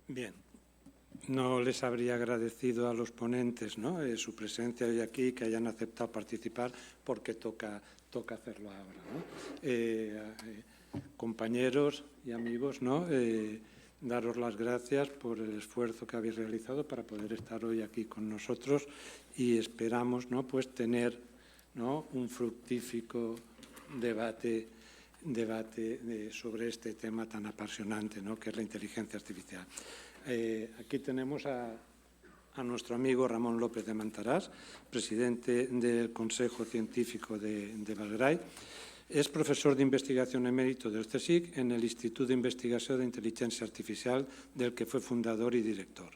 Bien, no les habría agradecido a los ponentes, ¿no?, su presencia hoy aquí, que hayan aceptado participar, porque toca hacerlo ahora, ¿no? Compañeros y amigos, ¿no?, daros las gracias por el esfuerzo que habéis realizado para poder estar hoy aquí con nosotros y esperamos, ¿no?, pues tener, ¿no?, un fructífico debate sobre este tema tan apasionante, ¿no?, que es la inteligencia artificial. Aquí tenemos a nuestro amigo Ramón López de Mantarás, presidente del Consejo Científico de Valgray. Es profesor de investigación emérito del CSIC en el Instituto d'Investigació d'Intel·ligència Artificial, del que fue fundador y director.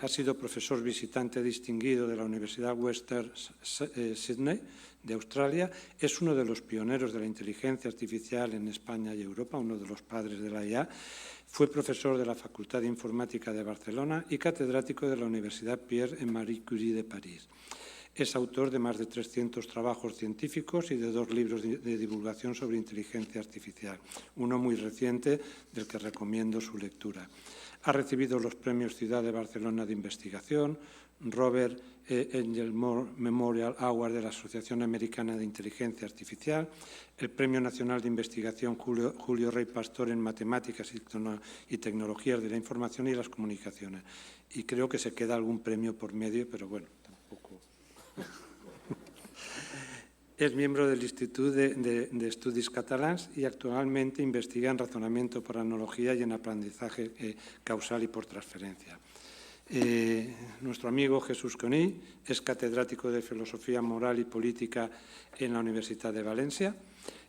Ha sido profesor visitante distinguido de la Universidad Western Sydney de Australia. Es uno de los pioneros de la inteligencia artificial en España y Europa, uno de los padres de la IA. Fue profesor de la Facultad de Informática de Barcelona y catedrático de la Universidad Pierre et Marie Curie de París. Es autor de más de 300 trabajos científicos y de 2 libros de divulgación sobre inteligencia artificial, uno muy reciente del que recomiendo su lectura. Ha recibido los premios Ciudad de Barcelona de Investigación, Robert Engelmore Memorial Award de la Asociación Americana de Inteligencia Artificial, el Premio Nacional de Investigación Julio Rey Pastor en Matemáticas y Tecnologías de la Información y las Comunicaciones. Y creo que se queda algún premio por medio, pero bueno, tampoco. Es miembro del Instituto de Estudis Catalans y actualmente investiga en razonamiento por analogía y en aprendizaje causal y por transferencia. Nuestro amigo Jesús Conill es catedrático de Filosofía Moral y Política en la Universidad de Valencia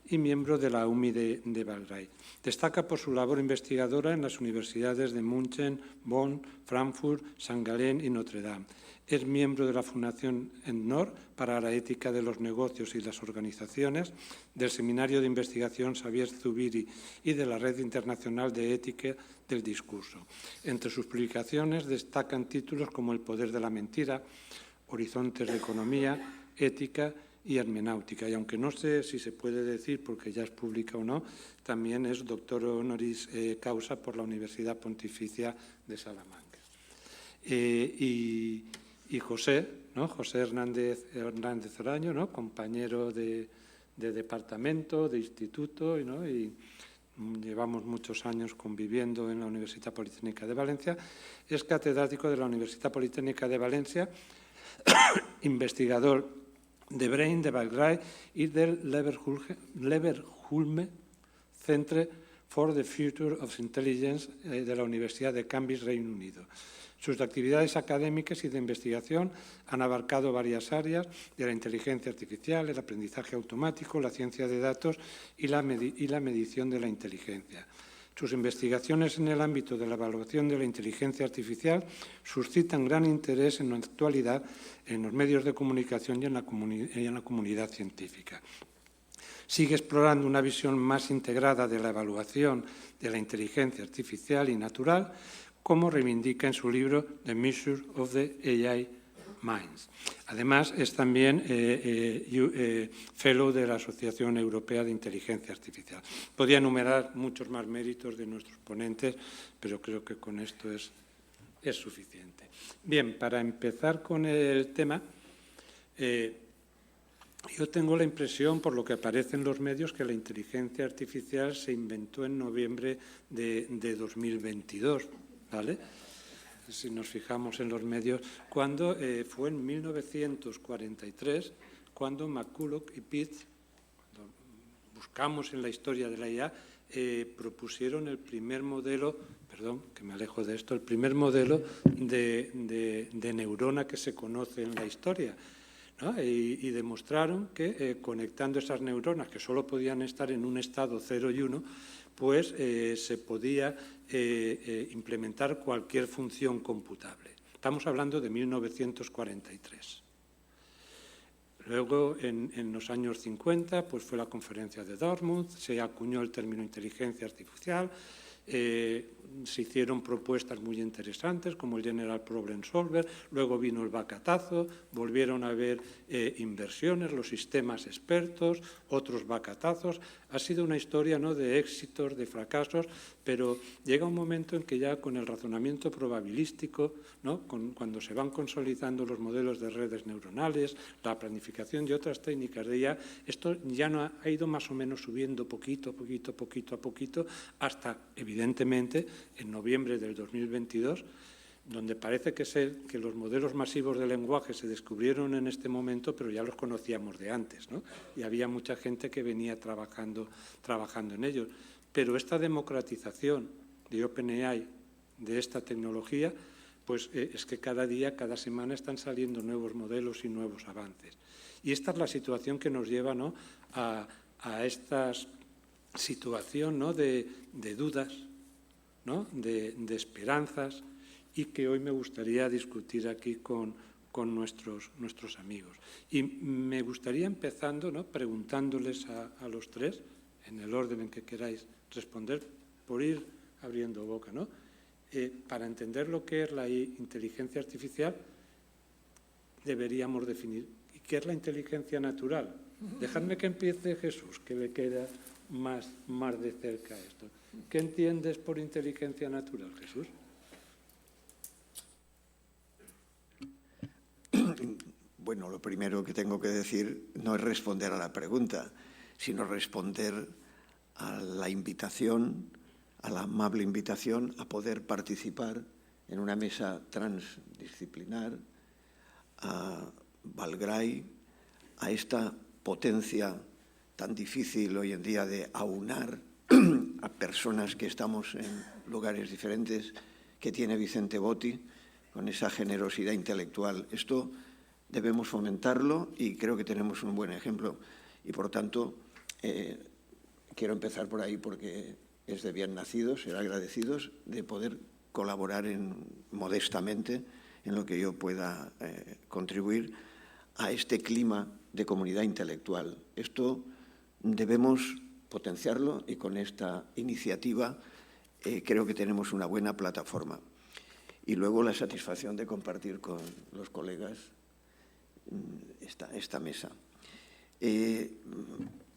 y miembro de la UMI de Valgray. Destaca por su labor investigadora en las universidades de München, Bonn, Frankfurt, St. Gallen y Notre Dame. Es miembro de la Fundación ENDNOR para la ética de los negocios y las organizaciones, del Seminario de Investigación Xavier Zubiri y de la Red Internacional de Ética del Discurso. Entre sus publicaciones destacan títulos como El poder de la mentira, Horizontes de economía, ética y hermenéutica. Y aunque no sé si se puede decir, porque ya es pública o no, también es doctor honoris causa por la Universidad Pontificia de Salamanca. Y José, ¿no?, José Hernández Oraño, ¿no?, compañero de departamento, de instituto, ¿no?, y llevamos muchos años conviviendo en la Universidad Politécnica de Valencia. Es catedrático de la Universidad Politécnica de Valencia, investigador de Brain de Valgray y del Leverhulme Centre for the Future of Intelligence de la Universidad de Cambridge, Reino Unido. Sus actividades académicas y de investigación han abarcado varias áreas de la inteligencia artificial, el aprendizaje automático, la ciencia de datos y la medición de la inteligencia. Sus investigaciones en el ámbito de la evaluación de la inteligencia artificial suscitan gran interés en la actualidad en los medios de comunicación y en la comunidad científica. Sigue explorando una visión más integrada de la evaluación de la inteligencia artificial y natural, como reivindica en su libro The Measure of the AI Minds. Además, es también fellow de la Asociación Europea de Inteligencia Artificial. Podría enumerar muchos más méritos de nuestros ponentes, pero creo que con esto es suficiente. Bien, para empezar con el tema, yo tengo la impresión, por lo que aparece en los medios, que la inteligencia artificial se inventó en noviembre de 2022, ¿vale? Si nos fijamos en los medios, cuando fue en 1943, cuando McCulloch y Pitts, cuando buscamos en la historia de la IA, propusieron el primer modelo, perdón, que me alejo de esto, el primer modelo de neurona que se conoce en la historia, ¿no? Y demostraron que conectando esas neuronas, que solo podían estar en un estado 0 y 1, pues se podía implementar cualquier función computable. Estamos hablando de 1943. Luego, en los años 50, pues fue la conferencia de Dartmouth, se acuñó el término inteligencia artificial, Se hicieron propuestas muy interesantes, como el General Problem Solver, luego vino el bacatazo, volvieron a haber inversiones, los sistemas expertos, otros bacatazos. Ha sido una historia, ¿no?, de éxitos, de fracasos, pero llega un momento en que ya con el razonamiento probabilístico, ¿no?, cuando se van consolidando los modelos de redes neuronales, la planificación y otras técnicas de IA, esto ya no ha ido más o menos subiendo poquito a poquito, hasta, evidentemente, en noviembre del 2022, donde parece que los modelos masivos de lenguaje se descubrieron en este momento, pero ya los conocíamos de antes, ¿no? Y había mucha gente que venía trabajando en ellos. Pero esta democratización de OpenAI, de esta tecnología, pues es que cada día, cada semana están saliendo nuevos modelos y nuevos avances. Y esta es la situación que nos lleva, ¿no?, a esta situación, ¿no?, de dudas, ¿no?, de esperanzas, y que hoy me gustaría discutir aquí con nuestros amigos. Y me gustaría, empezando, ¿no?, preguntándoles a los tres, en el orden en que queráis responder, por ir abriendo boca, ¿no? Para entender lo que es la inteligencia artificial, deberíamos definir qué es la inteligencia natural. Dejadme que empiece Jesús, que le queda más de cerca esto. ¿Qué entiendes por inteligencia natural, Jesús? Bueno, lo primero que tengo que decir no es responder a la pregunta, sino responder a la invitación, a la amable invitación a poder participar en una mesa transdisciplinar, a Valgray, a esta potencia tan difícil hoy en día de aunar a personas que estamos en lugares diferentes, que tiene Vicente Botti, con esa generosidad intelectual. Esto debemos fomentarlo y creo que tenemos un buen ejemplo. Y, por tanto, quiero empezar por ahí porque es de bien nacidos, ser agradecidos de poder colaborar modestamente en lo que yo pueda contribuir a este clima de comunidad intelectual. Esto debemos potenciarlo y con esta iniciativa creo que tenemos una buena plataforma. Y luego la satisfacción de compartir con los colegas esta mesa. ¿Qué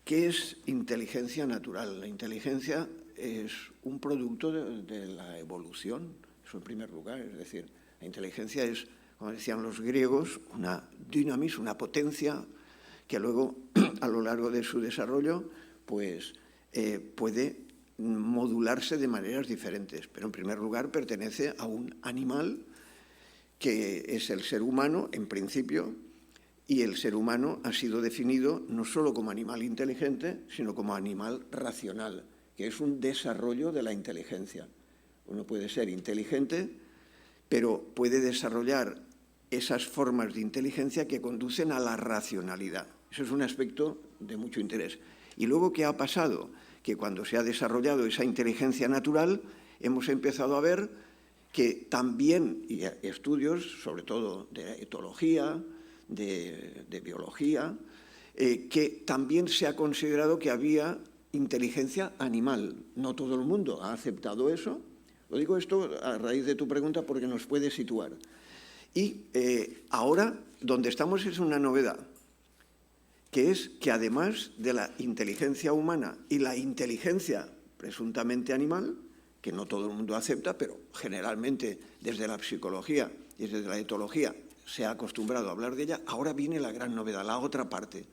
es inteligencia natural? La inteligencia es un producto de la evolución, eso en primer lugar. Es decir, la inteligencia es, como decían los griegos, una dynamis, una potencia que luego, a lo largo de su desarrollo, pues puede modularse de maneras diferentes. Pero, en primer lugar, pertenece a un animal que es el ser humano, en principio, y el ser humano ha sido definido no solo como animal inteligente, sino como animal racional, que es un desarrollo de la inteligencia. Uno puede ser inteligente, pero puede desarrollar esas formas de inteligencia que conducen a la racionalidad. Eso es un aspecto de mucho interés. Y luego, ¿qué ha pasado? Que cuando se ha desarrollado esa inteligencia natural, hemos empezado a ver que también, y estudios, sobre todo de etología, de biología, que también se ha considerado que había inteligencia animal. No todo el mundo ha aceptado eso. Lo digo esto a raíz de tu pregunta porque nos puede situar. Y ahora, donde estamos es una novedad, que es que además de la inteligencia humana y la inteligencia presuntamente animal, que no todo el mundo acepta, pero generalmente desde la psicología y desde la etología se ha acostumbrado a hablar de ella, ahora viene la gran novedad, la otra parte,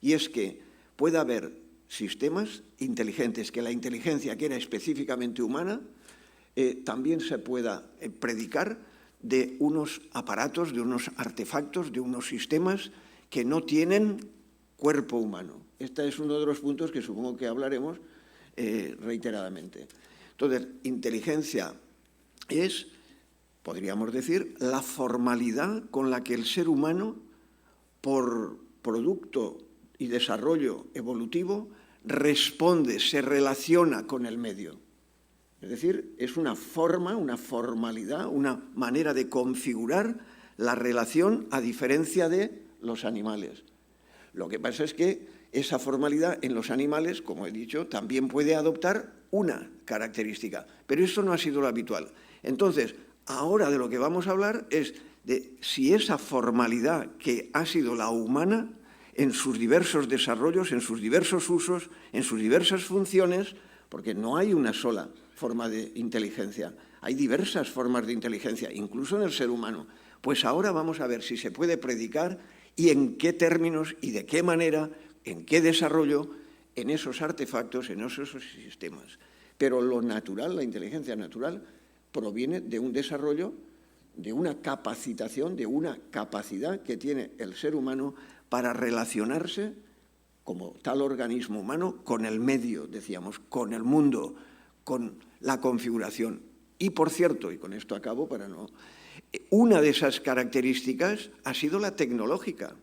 y es que puede haber sistemas inteligentes, que la inteligencia que era específicamente humana también se pueda predicar de unos aparatos, de unos artefactos, de unos sistemas que no tienen cuerpo humano. Este es uno de los puntos que supongo que hablaremos reiteradamente. Entonces, inteligencia es, podríamos decir, la formalidad con la que el ser humano, por producto y desarrollo evolutivo, responde, se relaciona con el medio. Es decir, es una forma, una formalidad, una manera de configurar la relación a diferencia de los animales. Lo que pasa es que esa formalidad en los animales, como he dicho, también puede adoptar una característica, pero eso no ha sido lo habitual. Entonces, ahora de lo que vamos a hablar es de si esa formalidad que ha sido la humana en sus diversos desarrollos, en sus diversos usos, en sus diversas funciones, porque no hay una sola forma de inteligencia, hay diversas formas de inteligencia, incluso en el ser humano. Pues ahora vamos a ver si se puede predicar y en qué términos y de qué manera, en qué desarrollo, en esos artefactos, en esos sistemas. Pero lo natural, la inteligencia natural, proviene de un desarrollo, de una capacitación, de una capacidad que tiene el ser humano para relacionarse como tal organismo humano con el medio, decíamos, con el mundo, con la configuración. Y, por cierto, y con esto acabo para no... Una de esas características ha sido la tecnológica.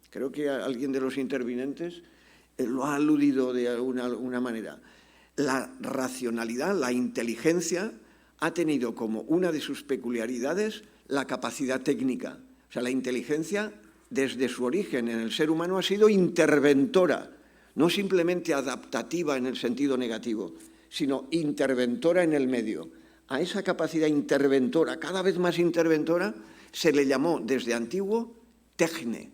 Creo que alguien de los intervinientes lo ha aludido de alguna manera. La racionalidad, la inteligencia, ha tenido como una de sus peculiaridades la capacidad técnica. O sea, la inteligencia, desde su origen en el ser humano, ha sido interventora, no simplemente adaptativa en el sentido negativo, sino interventora en el medio. A esa capacidad interventora, cada vez más interventora, se le llamó desde antiguo techne,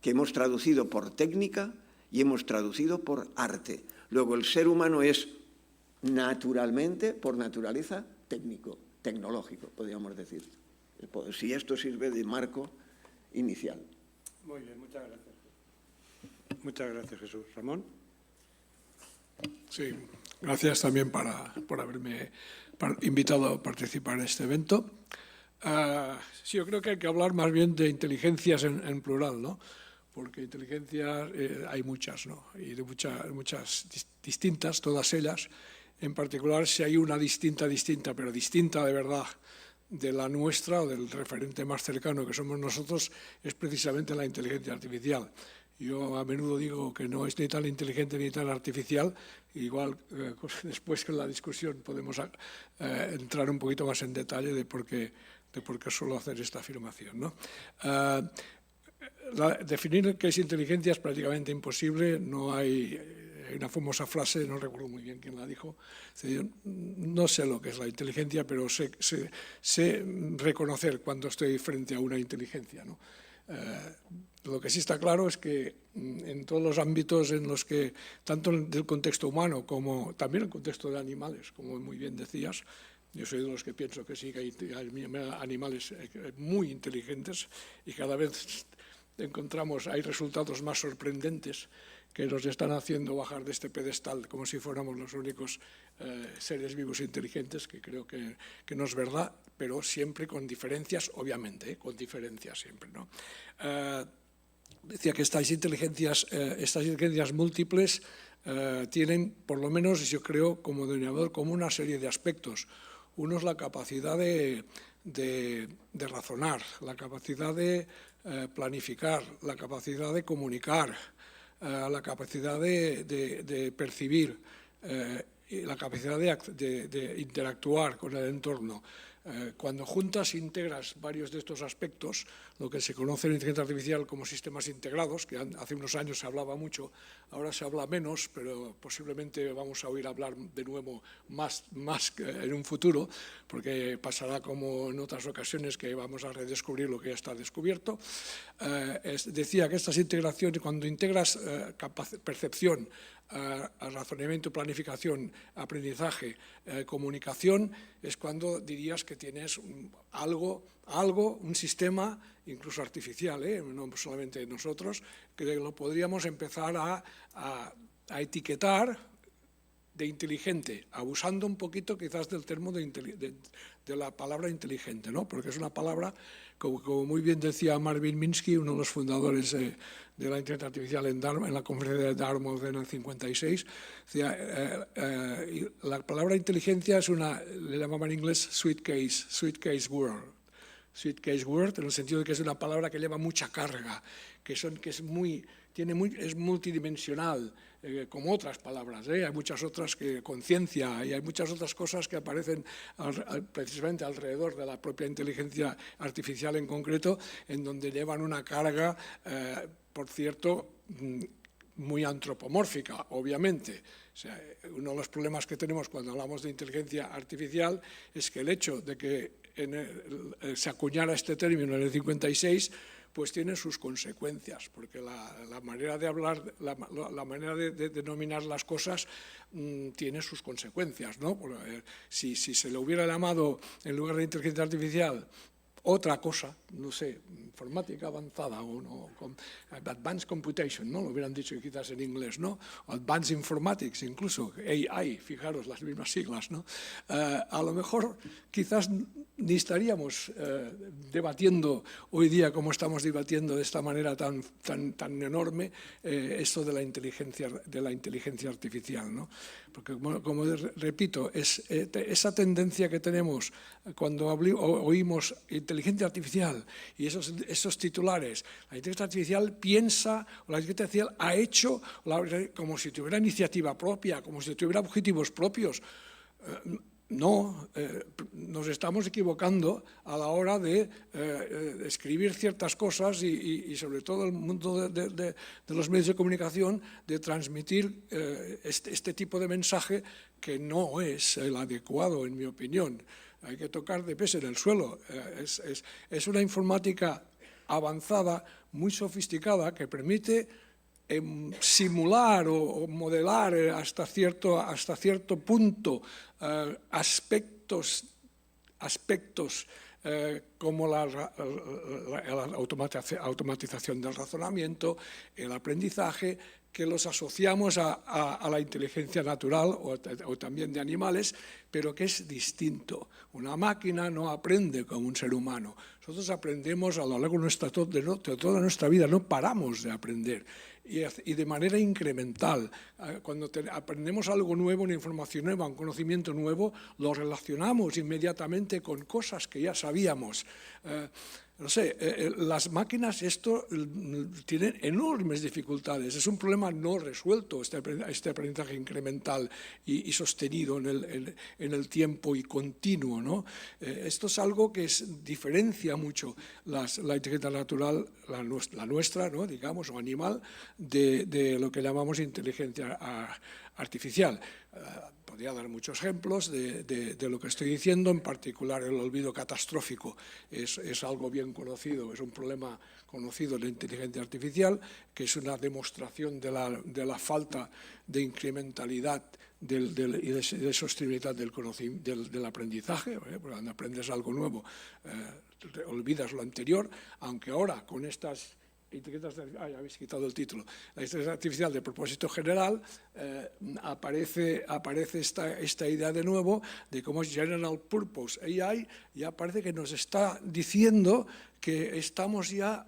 que hemos traducido por técnica y hemos traducido por arte. Luego, el ser humano es naturalmente, por naturaleza, técnico, tecnológico, podríamos decir. Si esto sirve de marco inicial. Muy bien, muchas gracias. Muchas gracias, Jesús. Ramón. Sí, gracias también por haberme invitado a participar en este evento. Sí, yo creo que hay que hablar más bien de inteligencias en plural, ¿no? Porque inteligencias hay muchas, ¿no? Y de muchas distintas, todas ellas. En particular, si hay una distinta, pero distinta de verdad de la nuestra o del referente más cercano que somos nosotros, es precisamente la inteligencia artificial. Yo a menudo digo que no es ni tan inteligente ni tan artificial, igual después en la discusión podemos entrar un poquito más en detalle de por qué suelo hacer esta afirmación, ¿no? Definir qué es inteligencia es prácticamente imposible, no hay una famosa frase, no recuerdo muy bien quién la dijo, no sé lo que es la inteligencia, pero sé reconocer cuando estoy frente a una inteligencia, ¿no? Lo que sí está claro es que en todos los ámbitos en los que, tanto del contexto humano como también en el contexto de animales, como muy bien decías, yo soy de los que pienso que sí, que hay animales muy inteligentes y cada vez hay resultados más sorprendentes que nos están haciendo bajar de este pedestal como si fuéramos los únicos seres vivos inteligentes, que creo que no es verdad, pero siempre con diferencias, obviamente, con diferencias siempre, ¿no? Decía que estas inteligencias múltiples tienen, por lo menos yo creo, como denominador común, una serie de aspectos. Uno es la capacidad de razonar, la capacidad de planificar, la capacidad de comunicar, la capacidad de percibir, y la capacidad de interactuar con el entorno. Cuando juntas e integras varios de estos aspectos, lo que se conoce en inteligencia artificial como sistemas integrados, que hace unos años se hablaba mucho, ahora se habla menos, pero posiblemente vamos a oír hablar de nuevo más en un futuro, porque pasará como en otras ocasiones que vamos a redescubrir lo que ya está descubierto. Decía que estas integraciones, cuando integras percepción, razonamiento, planificación, aprendizaje, comunicación, es cuando dirías que tienes un sistema, incluso artificial, no solamente nosotros, que lo podríamos empezar a etiquetar de inteligente, abusando un poquito quizás del término de la palabra inteligente, ¿no? Porque es una palabra, como muy bien decía Marvin Minsky, uno de los fundadores de la inteligencia artificial en la conferencia de Dartmouth en el 56, decía, la palabra inteligencia es le llamaban en inglés sweet case word. Sweet case word, en el sentido de que es una palabra que lleva mucha carga, que es multidimensional, como otras palabras, hay muchas otras que conciencia y hay muchas otras cosas que aparecen precisamente alrededor de la propia inteligencia artificial en concreto, en donde llevan una carga, por cierto, muy antropomórfica, obviamente. O sea, uno de los problemas que tenemos cuando hablamos de inteligencia artificial es que el hecho de que se acuñara este término en el 56, pues tiene sus consecuencias, porque la manera de hablar, la manera de denominar las cosas tiene sus consecuencias, ¿no? Si se le hubiera llamado, en lugar de inteligencia artificial, otra cosa, no sé, informática avanzada o no, advanced computation, ¿no? Lo hubieran dicho quizás en inglés, ¿no? Advanced informatics, incluso AI, fijaros las mismas siglas, ¿no? A lo mejor quizás ni estaríamos debatiendo hoy día como estamos debatiendo de esta manera tan enorme esto de la inteligencia artificial, ¿no? Porque, como repito, esa tendencia que tenemos cuando oímos inteligencia artificial y esos titulares, la inteligencia artificial piensa, o la inteligencia artificial ha hecho, como si tuviera iniciativa propia, como si tuviera objetivos propios. No, nos estamos equivocando a la hora de escribir ciertas cosas y sobre todo el mundo de los medios de comunicación, de transmitir este tipo de mensaje que no es el adecuado, en mi opinión. Hay que tocar de pies en el suelo. Es una informática avanzada, muy sofisticada, que permite simular o modelar hasta cierto punto aspectos como la automatización del razonamiento, el aprendizaje, que los asociamos a la inteligencia natural o también de animales, pero que es distinto. Una máquina no aprende como un ser humano. Nosotros aprendemos a lo largo de toda nuestra vida, no paramos de aprender. Y de manera incremental. Cuando aprendemos algo nuevo, una información nueva, un conocimiento nuevo, lo relacionamos inmediatamente con cosas que ya sabíamos. No sé, las máquinas esto tienen enormes dificultades. Es un problema no resuelto, este aprendizaje incremental y sostenido en el tiempo y continuo, ¿no? Esto es algo que diferencia mucho la inteligencia natural, la nuestra, ¿no? Digamos, o animal, de lo que llamamos inteligencia artificial. Podría dar muchos ejemplos de lo que estoy diciendo, en particular el olvido catastrófico es algo bien conocido, es un problema conocido de la inteligencia artificial, que es una demostración de la falta de incrementalidad y de sostenibilidad del aprendizaje, porque cuando aprendes algo nuevo olvidas lo anterior, aunque ahora con estas ya habéis quitado el título. La inteligencia artificial de propósito general aparece esta idea de nuevo de cómo es General Purpose AI, ya parece que nos está diciendo que estamos ya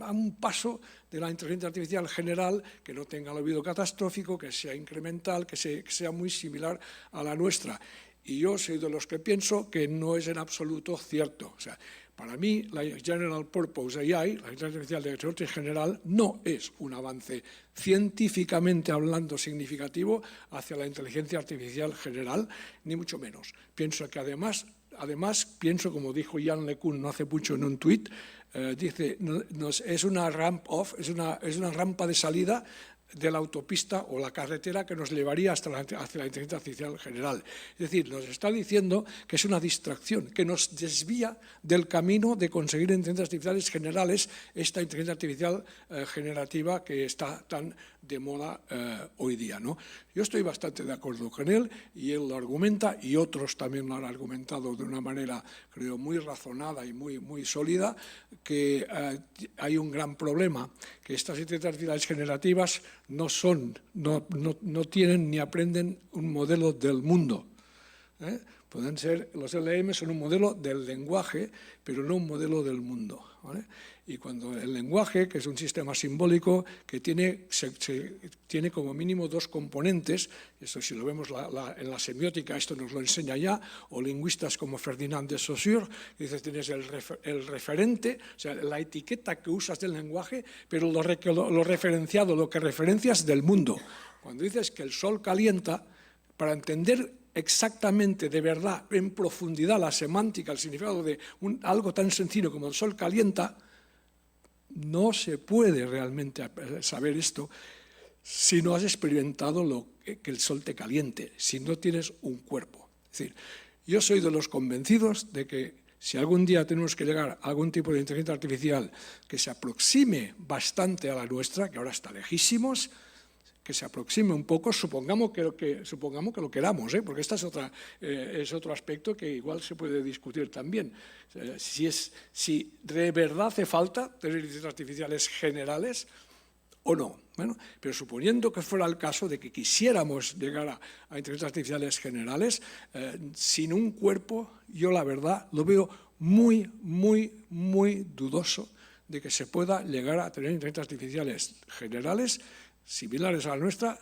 a un paso de la inteligencia artificial general, que no tenga el olvido catastrófico, que sea incremental, que sea muy similar a la nuestra. Y yo soy de los que pienso que no es en absoluto cierto. O sea, para mí, la General Purpose AI, la inteligencia artificial de carácter general, no es un avance científicamente hablando significativo hacia la inteligencia artificial general, ni mucho menos. Pienso que además pienso, como dijo Yann LeCun no hace mucho en un tuit, dice, es una ramp-off, es una rampa de salida de la autopista o la carretera que nos llevaría hacia la inteligencia artificial general. Es decir, nos está diciendo que es una distracción, que nos desvía del camino de conseguir inteligencias artificiales generales, esta inteligencia artificial generativa que está tan de moda hoy día, ¿no? Yo estoy bastante de acuerdo con él y él lo argumenta y otros también lo han argumentado de una manera, creo, muy razonada y muy sólida, que hay un gran problema, que estas inteligencias artificiales generativas no tienen ni aprenden un modelo del mundo. Pueden ser, los LLM son un modelo del lenguaje, pero no un modelo del mundo, ¿vale? Y cuando el lenguaje, que es un sistema simbólico que tiene como mínimo dos componentes, esto si lo vemos en la semiótica, esto nos lo enseña ya, o lingüistas como Ferdinand de Saussure, dice, tienes el referente, o sea, la etiqueta que usas del lenguaje, pero lo referenciado, lo que referencias del mundo. Cuando dices que el sol calienta, para entender exactamente, de verdad, en profundidad, la semántica, el significado de algo tan sencillo como el sol calienta, no se puede realmente saber esto si no has experimentado que el sol te caliente, si no tienes un cuerpo. Es decir, yo soy de los convencidos de que si algún día tenemos que llegar a algún tipo de inteligencia artificial que se aproxime bastante a la nuestra, que ahora está lejísimos, que se aproxime un poco, supongamos que lo queramos, porque este es otro aspecto que igual se puede discutir también. Si de verdad hace falta tener inteligencias artificiales generales o no. Bueno, pero suponiendo que fuera el caso de que quisiéramos llegar a inteligencias artificiales generales, sin un cuerpo, yo la verdad lo veo muy, muy, muy dudoso de que se pueda llegar a tener inteligencias artificiales generales similares a la nuestra,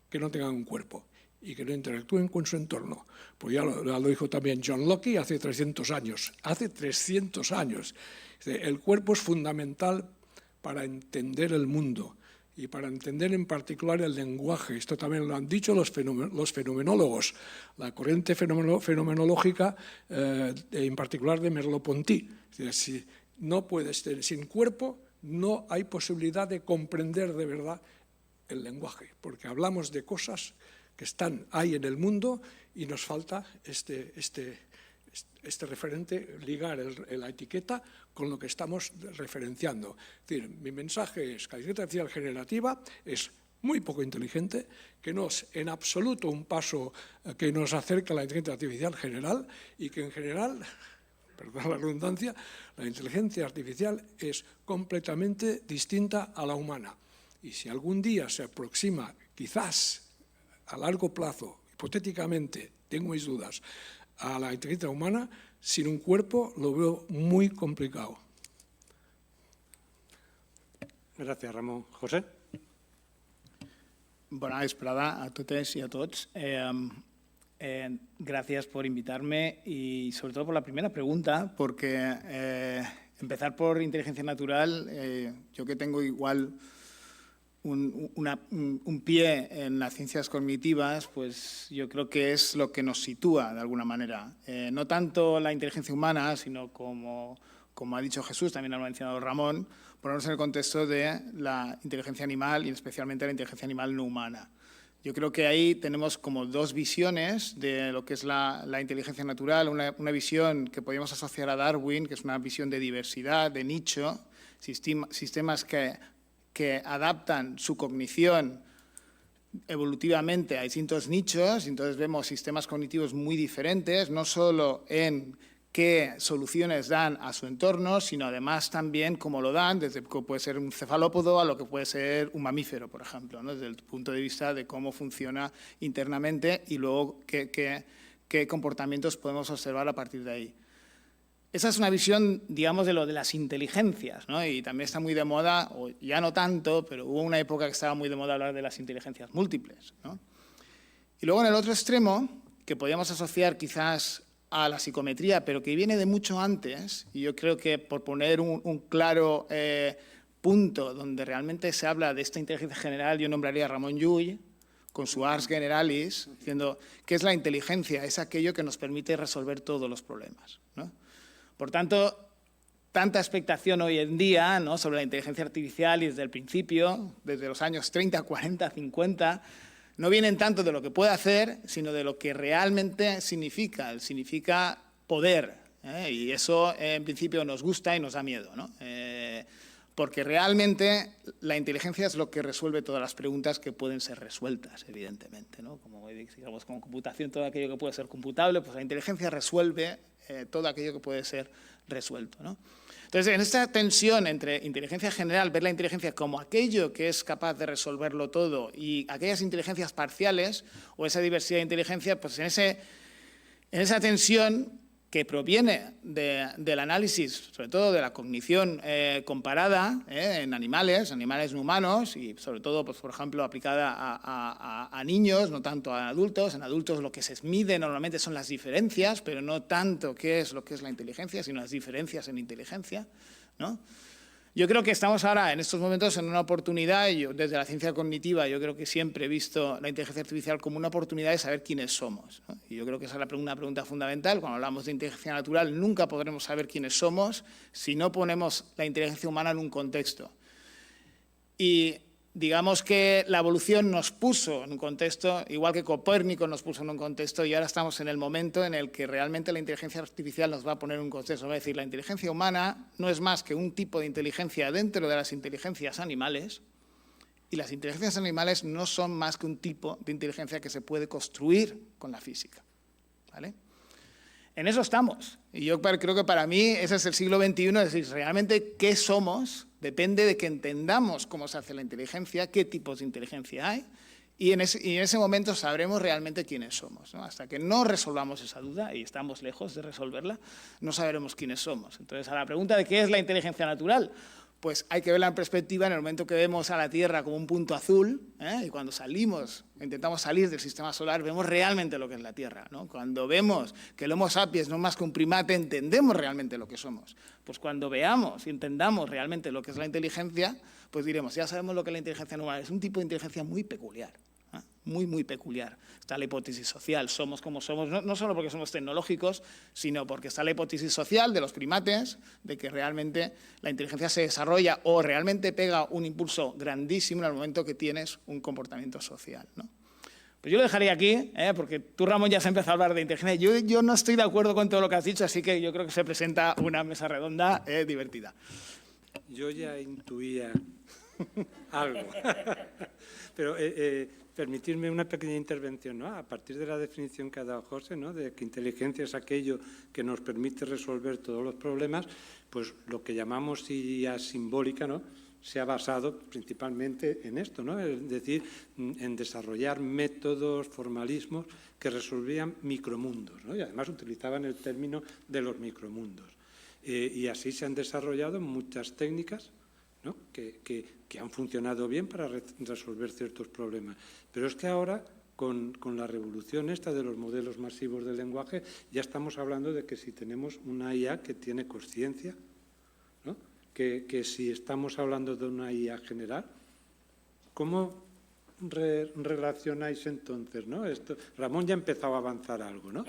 que no tengan un cuerpo y que no interactúen con su entorno. Pues ya lo dijo también John Locke hace 300 años. Hace 300 años. El cuerpo es fundamental para entender el mundo y para entender en particular el lenguaje. Esto también lo han dicho los fenomenólogos, la corriente fenomenológica, en particular de Merleau-Ponty. Es decir, si no puedes tener sin cuerpo, no hay posibilidad de comprender de verdad el lenguaje, porque hablamos de cosas que están ahí en el mundo y nos falta este referente, ligar la etiqueta con lo que estamos referenciando. Es decir, mi mensaje es que la inteligencia artificial generativa es muy poco inteligente, que no es en absoluto un paso que nos acerca a la inteligencia artificial general y que en general, perdón la redundancia, la inteligencia artificial es completamente distinta a la humana. Y si algún día se aproxima, quizás a largo plazo, hipotéticamente, tengo mis dudas, a la inteligencia humana, sin un cuerpo lo veo muy complicado. Gracias, Ramon. José? Bona vesprada a totes y a tots. Gracias por invitarme y sobre todo por la primera pregunta, porque empezar por inteligencia natural, yo que tengo igual un pie en las ciencias cognitivas, pues yo creo que es lo que nos sitúa de alguna manera. No tanto la inteligencia humana, sino como ha dicho Jesús, también lo ha mencionado Ramón, ponernos en el contexto de la inteligencia animal y especialmente la inteligencia animal no humana. Yo creo que ahí tenemos como dos visiones de lo que es la inteligencia natural, una visión que podríamos asociar a Darwin, que es una visión de diversidad, de nicho, sistemas que adaptan su cognición evolutivamente a distintos nichos, entonces vemos sistemas cognitivos muy diferentes, no solo en qué soluciones dan a su entorno, sino además también cómo lo dan, desde que puede ser un cefalópodo a lo que puede ser un mamífero, por ejemplo, ¿no? Desde el punto de vista de cómo funciona internamente y luego qué comportamientos podemos observar a partir de ahí. Esa es una visión, digamos, de lo de las inteligencias, ¿no? Y también está muy de moda, o ya no tanto, pero hubo una época que estaba muy de moda hablar de las inteligencias múltiples, ¿no? Y luego en el otro extremo, que podríamos asociar quizás a la psicometría, pero que viene de mucho antes, y yo creo que por poner un claro punto donde realmente se habla de esta inteligencia general, yo nombraría a Ramon Llull, con su Ars Generalis, diciendo que es la inteligencia, es aquello que nos permite resolver todos los problemas, ¿no? Por tanto, tanta expectación hoy en día, ¿no?, sobre la inteligencia artificial y desde el principio, desde los años 30, 40, 50, no vienen tanto de lo que puede hacer, sino de lo que realmente significa. Significa poder, y eso en principio nos gusta y nos da miedo, ¿no? Porque realmente la inteligencia es lo que resuelve todas las preguntas que pueden ser resueltas, evidentemente, ¿no? Como digamos, con computación, todo aquello que puede ser computable, pues la inteligencia resuelve todo aquello que puede ser resuelto, ¿no? Entonces, en esta tensión entre inteligencia general, ver la inteligencia como aquello que es capaz de resolverlo todo y aquellas inteligencias parciales o esa diversidad de inteligencia, pues en esa tensión que proviene del análisis, sobre todo de la cognición comparada en animales no humanos y sobre todo, pues, por ejemplo, aplicada a niños, no tanto a adultos. En adultos lo que se mide normalmente son las diferencias, pero no tanto qué es lo que es la inteligencia, sino las diferencias en inteligencia, ¿no? Yo creo que estamos ahora, en estos momentos, en una oportunidad, y yo, desde la ciencia cognitiva, yo creo que siempre he visto la inteligencia artificial como una oportunidad de saber quiénes somos, ¿no? Y yo creo que esa es una pregunta fundamental. Cuando hablamos de inteligencia natural, nunca podremos saber quiénes somos si no ponemos la inteligencia humana en un contexto. Y digamos que la evolución nos puso en un contexto, igual que Copérnico nos puso en un contexto, y ahora estamos en el momento en el que realmente la inteligencia artificial nos va a poner en un contexto. Va a decir, la inteligencia humana no es más que un tipo de inteligencia dentro de las inteligencias animales, y las inteligencias animales no son más que un tipo de inteligencia que se puede construir con la física, ¿vale? En eso estamos. Y yo creo que para mí ese es el siglo XXI, es decir, realmente qué somos depende de que entendamos cómo se hace la inteligencia, qué tipos de inteligencia hay, y en ese momento sabremos realmente quiénes somos, ¿no? Hasta que no resolvamos esa duda, y estamos lejos de resolverla, no sabremos quiénes somos. Entonces, a la pregunta de qué es la inteligencia natural, pues hay que verla en perspectiva en el momento que vemos a la Tierra como un punto azul, y cuando intentamos salir del sistema solar, vemos realmente lo que es la Tierra, ¿no? Cuando vemos que el Homo sapiens no es más que un primate, entendemos realmente lo que somos. Pues cuando veamos y entendamos realmente lo que es la inteligencia, pues diremos, ya sabemos lo que es la inteligencia humana, es un tipo de inteligencia muy peculiar. Muy, muy peculiar. Está la hipótesis social, somos como somos, no solo porque somos tecnológicos, sino porque está la hipótesis social de los primates, de que realmente la inteligencia se desarrolla o realmente pega un impulso grandísimo en el momento que tienes un comportamiento social, ¿no? Pues yo lo dejaría aquí, porque tú, Ramón, ya has empezado a hablar de inteligencia. Yo no estoy de acuerdo con todo lo que has dicho, así que yo creo que se presenta una mesa redonda divertida. Yo ya intuía algo, pero permitirme una pequeña intervención, ¿no? A partir de la definición que ha dado José, ¿no? De que inteligencia es aquello que nos permite resolver todos los problemas, pues lo que llamamos IA simbólica, ¿no? Se ha basado principalmente en esto, ¿no? Es decir, en desarrollar métodos, formalismos que resolvían micromundos, ¿no? Y además utilizaban el término de los micromundos. Y así se han desarrollado muchas técnicas, ¿no? que han funcionado bien para resolver ciertos problemas. Pero es que ahora, con la revolución esta de los modelos masivos del lenguaje, ya estamos hablando de que si tenemos una IA que tiene consciencia, ¿no? que si estamos hablando de una IA general, ¿cómo relacionáis entonces, ¿no? Ramón ya ha empezado a avanzar algo, ¿no?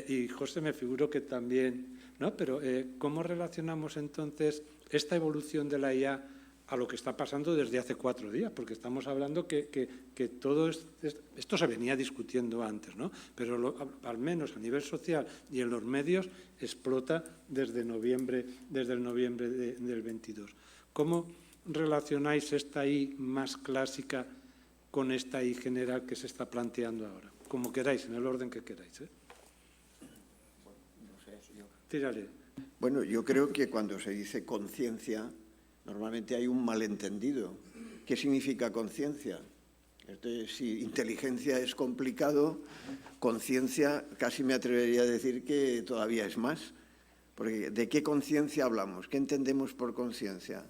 Y José me figuro que también, ¿no? Pero ¿cómo relacionamos entonces esta evolución de la IA a lo que está pasando desde hace 4 días? Porque estamos hablando que todo esto se venía discutiendo antes, ¿no? Pero al menos a nivel social y en los medios explota desde el noviembre del 22. ¿Cómo relacionáis esta I más clásica con esta I general que se está planteando ahora? Como queráis, en el orden que queráis, ¿eh? Tírale. Bueno, yo creo que cuando se dice conciencia, normalmente hay un malentendido. ¿Qué significa conciencia? Si inteligencia es complicado, conciencia casi me atrevería a decir que todavía es más. Porque ¿de qué conciencia hablamos? ¿Qué entendemos por conciencia?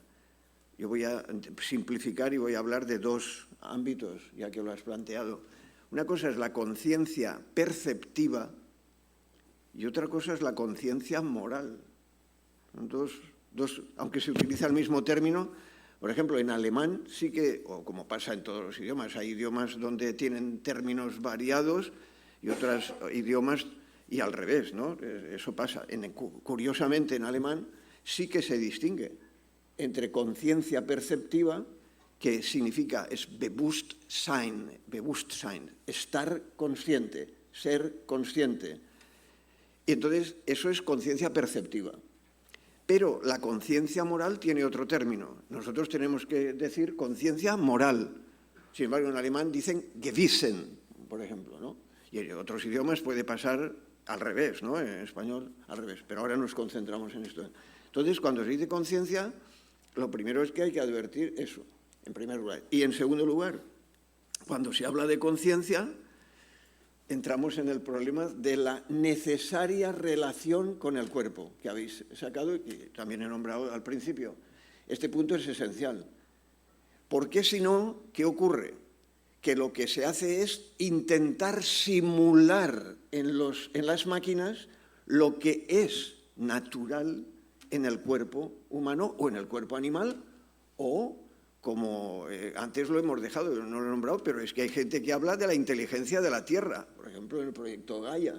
Yo voy a simplificar y voy a hablar de 2 ámbitos, ya que lo has planteado. Una cosa es la conciencia perceptiva y otra cosa es la conciencia moral. Aunque se utiliza el mismo término, por ejemplo, en alemán sí que, o como pasa en todos los idiomas, hay idiomas donde tienen términos variados y otros idiomas y al revés, ¿no? Eso pasa. Curiosamente, en alemán sí que se distingue entre conciencia perceptiva, que significa es Bewusstsein, estar consciente, ser consciente. Y entonces eso es conciencia perceptiva. Pero la conciencia moral tiene otro término. Nosotros tenemos que decir conciencia moral. Sin embargo, en alemán dicen Gewissen, por ejemplo, ¿no? Y en otros idiomas puede pasar al revés, ¿no? En español al revés. Pero ahora nos concentramos en esto. Entonces, cuando se dice conciencia, lo primero es que hay que advertir eso, en primer lugar. Y en segundo lugar, cuando se habla de conciencia, entramos en el problema de la necesaria relación con el cuerpo, que habéis sacado y que también he nombrado al principio. Este punto es esencial. Porque si no, ¿qué ocurre? Que lo que se hace es intentar simular en las máquinas lo que es natural en el cuerpo humano o en el cuerpo animal, o como antes lo hemos dejado, no lo he nombrado, pero es que hay gente que habla de la inteligencia de la Tierra, por ejemplo, en el proyecto Gaia,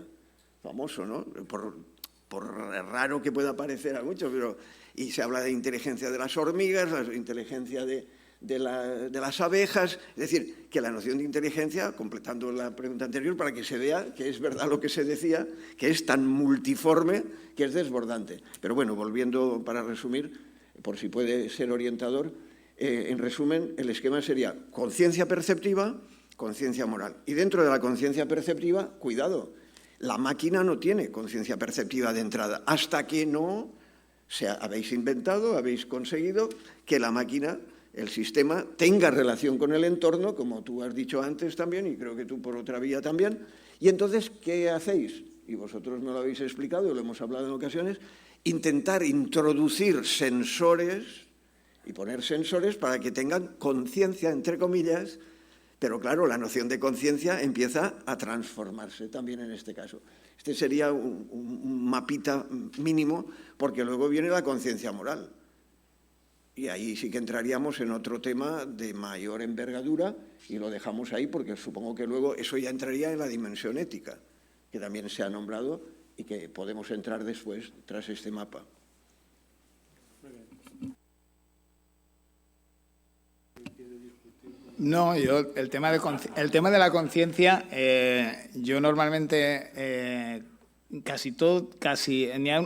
famoso, ¿no? Por raro que pueda parecer a muchos, pero y se habla de inteligencia de las hormigas, la inteligencia de de las abejas. Es decir, que la noción de inteligencia, completando la pregunta anterior, para que se vea que es verdad lo que se decía, que es tan multiforme que es desbordante. Pero bueno, volviendo para resumir, por si puede ser orientador, en resumen, el esquema sería conciencia perceptiva, conciencia moral. Y dentro de la conciencia perceptiva, cuidado, la máquina no tiene conciencia perceptiva de entrada, hasta que no habéis inventado, habéis conseguido que la máquina, el sistema, tenga relación con el entorno, como tú has dicho antes también, y creo que tú por otra vía también. Y entonces, ¿qué hacéis? Y vosotros me lo habéis explicado, y lo hemos hablado en ocasiones, intentar introducir sensores y poner sensores para que tengan conciencia, entre comillas, pero claro, la noción de conciencia empieza a transformarse también en este caso. Este sería un mapita mínimo, porque luego viene la conciencia moral. Y ahí sí que entraríamos en otro tema de mayor envergadura, y lo dejamos ahí porque supongo que luego eso ya entraría en la dimensión ética, que también se ha nombrado y que podemos entrar después tras este mapa. No, yo el tema de la conciencia, yo normalmente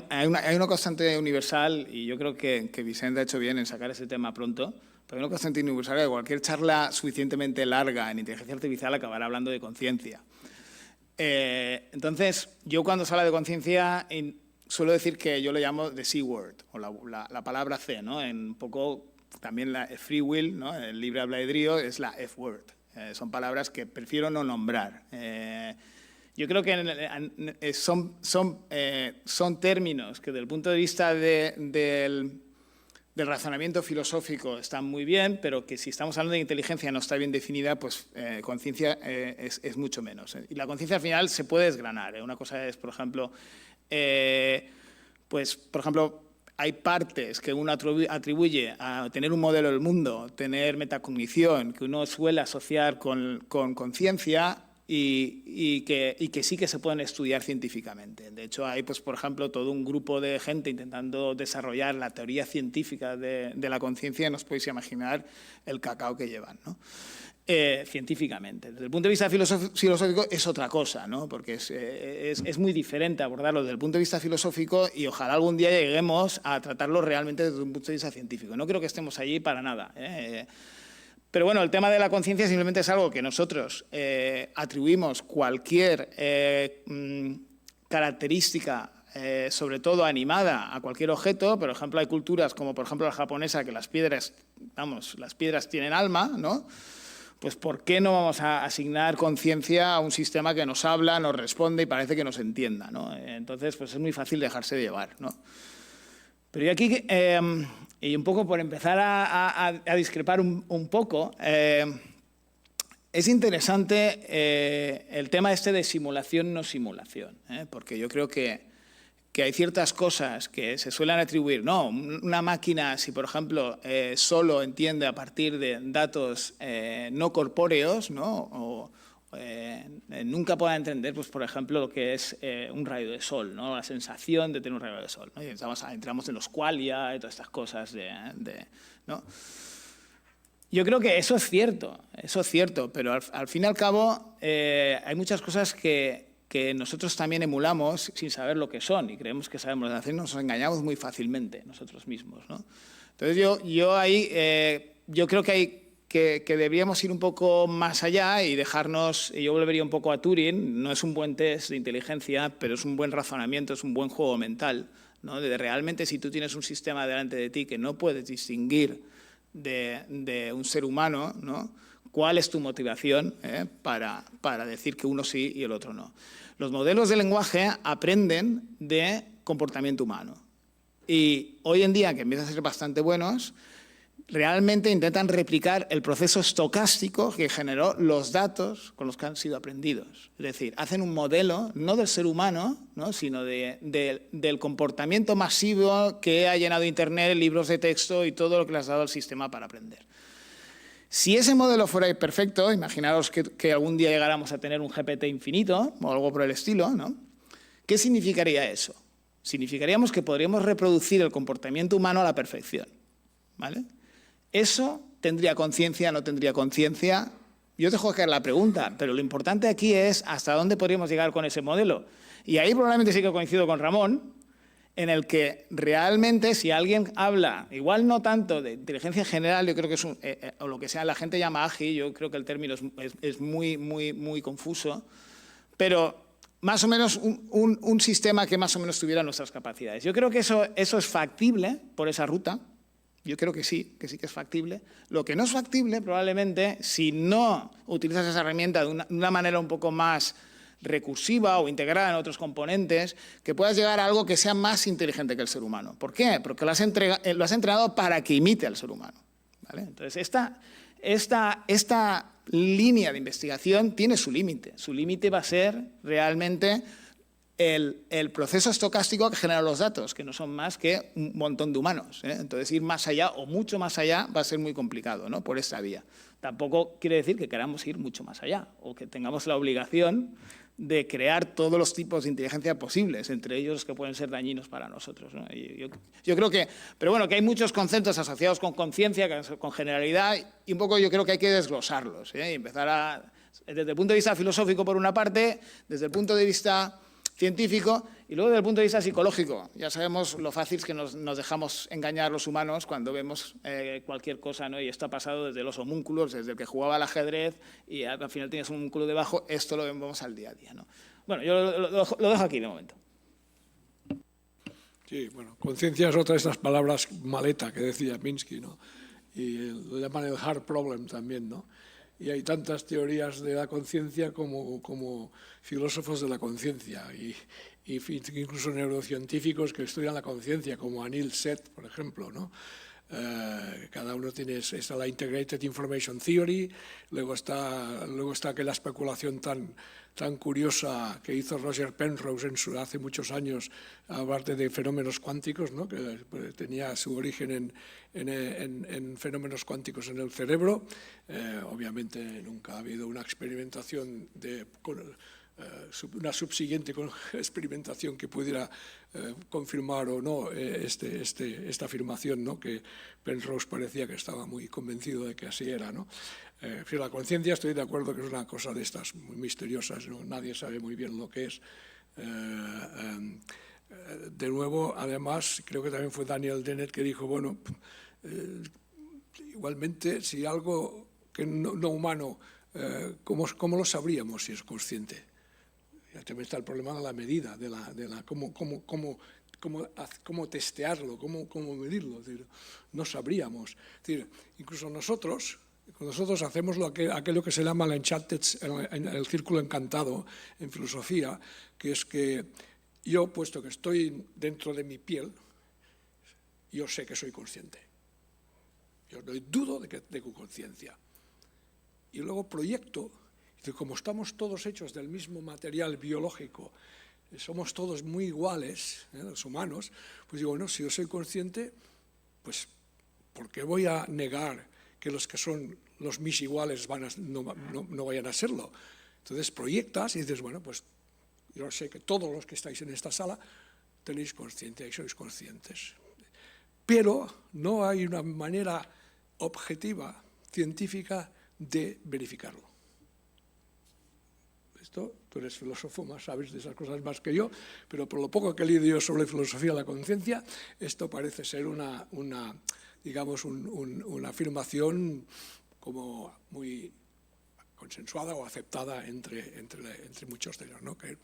hay una constante universal, y yo creo que Vicente ha hecho bien en sacar ese tema pronto, pero hay una constante universal que cualquier charla suficientemente larga en inteligencia artificial acabará hablando de conciencia. Entonces, yo cuando se habla de conciencia suelo decir que yo lo llamo the C-word, o la palabra C, ¿no? En un poco también la free will, ¿no? El libre albedrío es la F-word. Son palabras que prefiero no nombrar. Yo creo que son términos que desde el punto de vista del razonamiento filosófico están muy bien, pero que si estamos hablando de inteligencia no está bien definida, pues conciencia es mucho menos. Y la conciencia al final se puede desgranar. Una cosa es, por ejemplo, hay partes que uno atribuye a tener un modelo del mundo, tener metacognición, que uno suele asociar con conciencia y que sí que se pueden estudiar científicamente. De hecho, hay, pues, por ejemplo, todo un grupo de gente intentando desarrollar la teoría científica de la conciencia, y no os podéis imaginar el cacao que llevan, ¿no? Científicamente. Desde el punto de vista filosófico es otra cosa, ¿no? Porque es muy diferente abordarlo desde el punto de vista filosófico, y ojalá algún día lleguemos a tratarlo realmente desde un punto de vista científico. No creo que estemos allí para nada, Pero bueno, el tema de la conciencia simplemente es algo que nosotros atribuimos cualquier característica, sobre todo animada, a cualquier objeto. Por ejemplo, hay culturas como por ejemplo la japonesa, que las piedras tienen alma, ¿no? Pues ¿por qué no vamos a asignar conciencia a un sistema que nos habla, nos responde y parece que nos entienda, ¿no? Entonces, pues es muy fácil dejarse de llevar, ¿no? Pero yo aquí, y un poco por empezar a discrepar un poco, es interesante el tema este de simulación no simulación, porque yo creo que hay ciertas cosas que se suelen atribuir. No, una máquina, si por ejemplo solo entiende a partir de datos no corpóreos, ¿no? Nunca podrá entender, pues, por ejemplo, lo que es un rayo de sol, ¿no? La sensación de tener un rayo de sol, ¿no? Y entramos en los qualia y todas estas cosas, ¿no? Yo creo que eso es cierto, pero al fin y al cabo hay muchas cosas que nosotros también emulamos sin saber lo que son, y creemos que sabemos lo que hacen, nos engañamos muy fácilmente nosotros mismos, ¿no? Entonces yo creo que deberíamos ir un poco más allá y dejarnos, y yo volvería un poco a Turing. No es un buen test de inteligencia, pero es un buen razonamiento, es un buen juego mental, ¿no? De realmente, si tú tienes un sistema delante de ti que no puedes distinguir de un ser humano, ¿no? ¿Cuál es tu motivación para decir que uno sí y el otro no? Los modelos de lenguaje aprenden de comportamiento humano, y hoy en día, que empiezan a ser bastante buenos, realmente intentan replicar el proceso estocástico que generó los datos con los que han sido aprendidos. Es decir, hacen un modelo no del ser humano, ¿no? Sino del comportamiento masivo que ha llenado Internet, libros de texto y todo lo que le has dado al sistema para aprender. Si ese modelo fuera perfecto, imaginaros que algún día llegáramos a tener un GPT infinito o algo por el estilo, ¿no? ¿Qué significaría eso? Significaríamos que podríamos reproducir el comportamiento humano a la perfección, ¿vale? Eso ¿Tendría conciencia, no tendría conciencia? Yo dejo caer la pregunta, pero lo importante aquí es hasta dónde podríamos llegar con ese modelo. Y ahí probablemente sí que coincido con Ramón, en el que realmente si alguien habla, igual no tanto de inteligencia general, yo creo que es o lo que sea la gente llama AGI, yo creo que el término es muy confuso, pero más o menos un sistema que más o menos tuviera nuestras capacidades. Yo creo que eso es factible por esa ruta. Yo creo que sí que es factible. Lo que no es factible, probablemente, si no utilizas esa herramienta de una manera un poco más recursiva o integrada en otros componentes, que puedas llegar a algo que sea más inteligente que el ser humano. ¿Por qué? Porque lo has entrenado para que imite al ser humano, ¿vale? Entonces, esta línea de investigación tiene su límite. Su límite va a ser realmente el proceso estocástico que genera los datos, que no son más que un montón de humanos, ¿eh? Entonces, ir más allá o mucho más allá va a ser muy complicado, ¿no? Por esta vía. Tampoco quiere decir que queramos ir mucho más allá o que tengamos la obligación de crear todos los tipos de inteligencia posibles, entre ellos los que pueden ser dañinos para nosotros, ¿no? Yo creo que, pero bueno, que hay muchos conceptos asociados con conciencia, con generalidad, y un poco yo creo que hay que desglosarlos, ¿eh? Y empezar desde el punto de vista filosófico por una parte, desde el punto de vista científico y luego desde el punto de vista psicológico. Ya sabemos lo fácil que nos dejamos engañar los humanos cuando vemos cualquier cosa, ¿no? Y esto ha pasado desde los homúnculos, desde el que jugaba al ajedrez y al final tienes un homúnculo debajo, esto lo vemos al día a día, ¿no? Bueno, yo lo dejo aquí de momento. Sí, bueno, conciencia es otra de estas palabras maleta que decía Minsky, ¿no? Y lo llaman el hard problem también, ¿no? Y hay tantas teorías de la conciencia como filósofos de la conciencia y incluso neurocientíficos que estudian la conciencia, como Anil Seth, por ejemplo, ¿no? Cada uno está la Integrated Information Theory, luego está aquella especulación tan curiosa que hizo Roger Penrose hace muchos años, aparte de fenómenos cuánticos, ¿no? Que tenía su origen en fenómenos cuánticos en el cerebro. Obviamente nunca ha habido una experimentación una subsiguiente experimentación que pudiera confirmar o no esta afirmación, ¿no? Que Penrose parecía que estaba muy convencido de que así era, ¿no? La conciencia, estoy de acuerdo que es una cosa de estas muy misteriosas, ¿no? Nadie sabe muy bien lo que es. De nuevo, además, creo que también fue Daniel Dennett que dijo, bueno, igualmente, si algo que no humano, ¿cómo lo sabríamos si es consciente? Ya también está el problema de la medida, cómo testearlo, cómo medirlo. Es decir, no sabríamos. Es decir, incluso nosotros hacemos aquello que se llama el círculo encantado en filosofía, que es que yo, puesto que estoy dentro de mi piel, yo sé que soy consciente. Yo no dudo de que tengo conciencia. Y luego proyecto, como estamos todos hechos del mismo material biológico, somos todos muy iguales, los humanos, pues digo, bueno, si yo soy consciente, pues ¿por qué voy a negar que los que son los mis iguales no vayan a serlo? Entonces proyectas y dices, bueno, pues yo sé que todos los que estáis en esta sala tenéis conciencia y sois conscientes. Pero no hay una manera objetiva, científica, de verificarlo. Tú eres filósofo, más sabes de esas cosas más que yo, pero por lo poco que he leído yo sobre filosofía de la conciencia, esto parece ser una afirmación como muy consensuada o aceptada entre muchos de ellos, ¿no? Que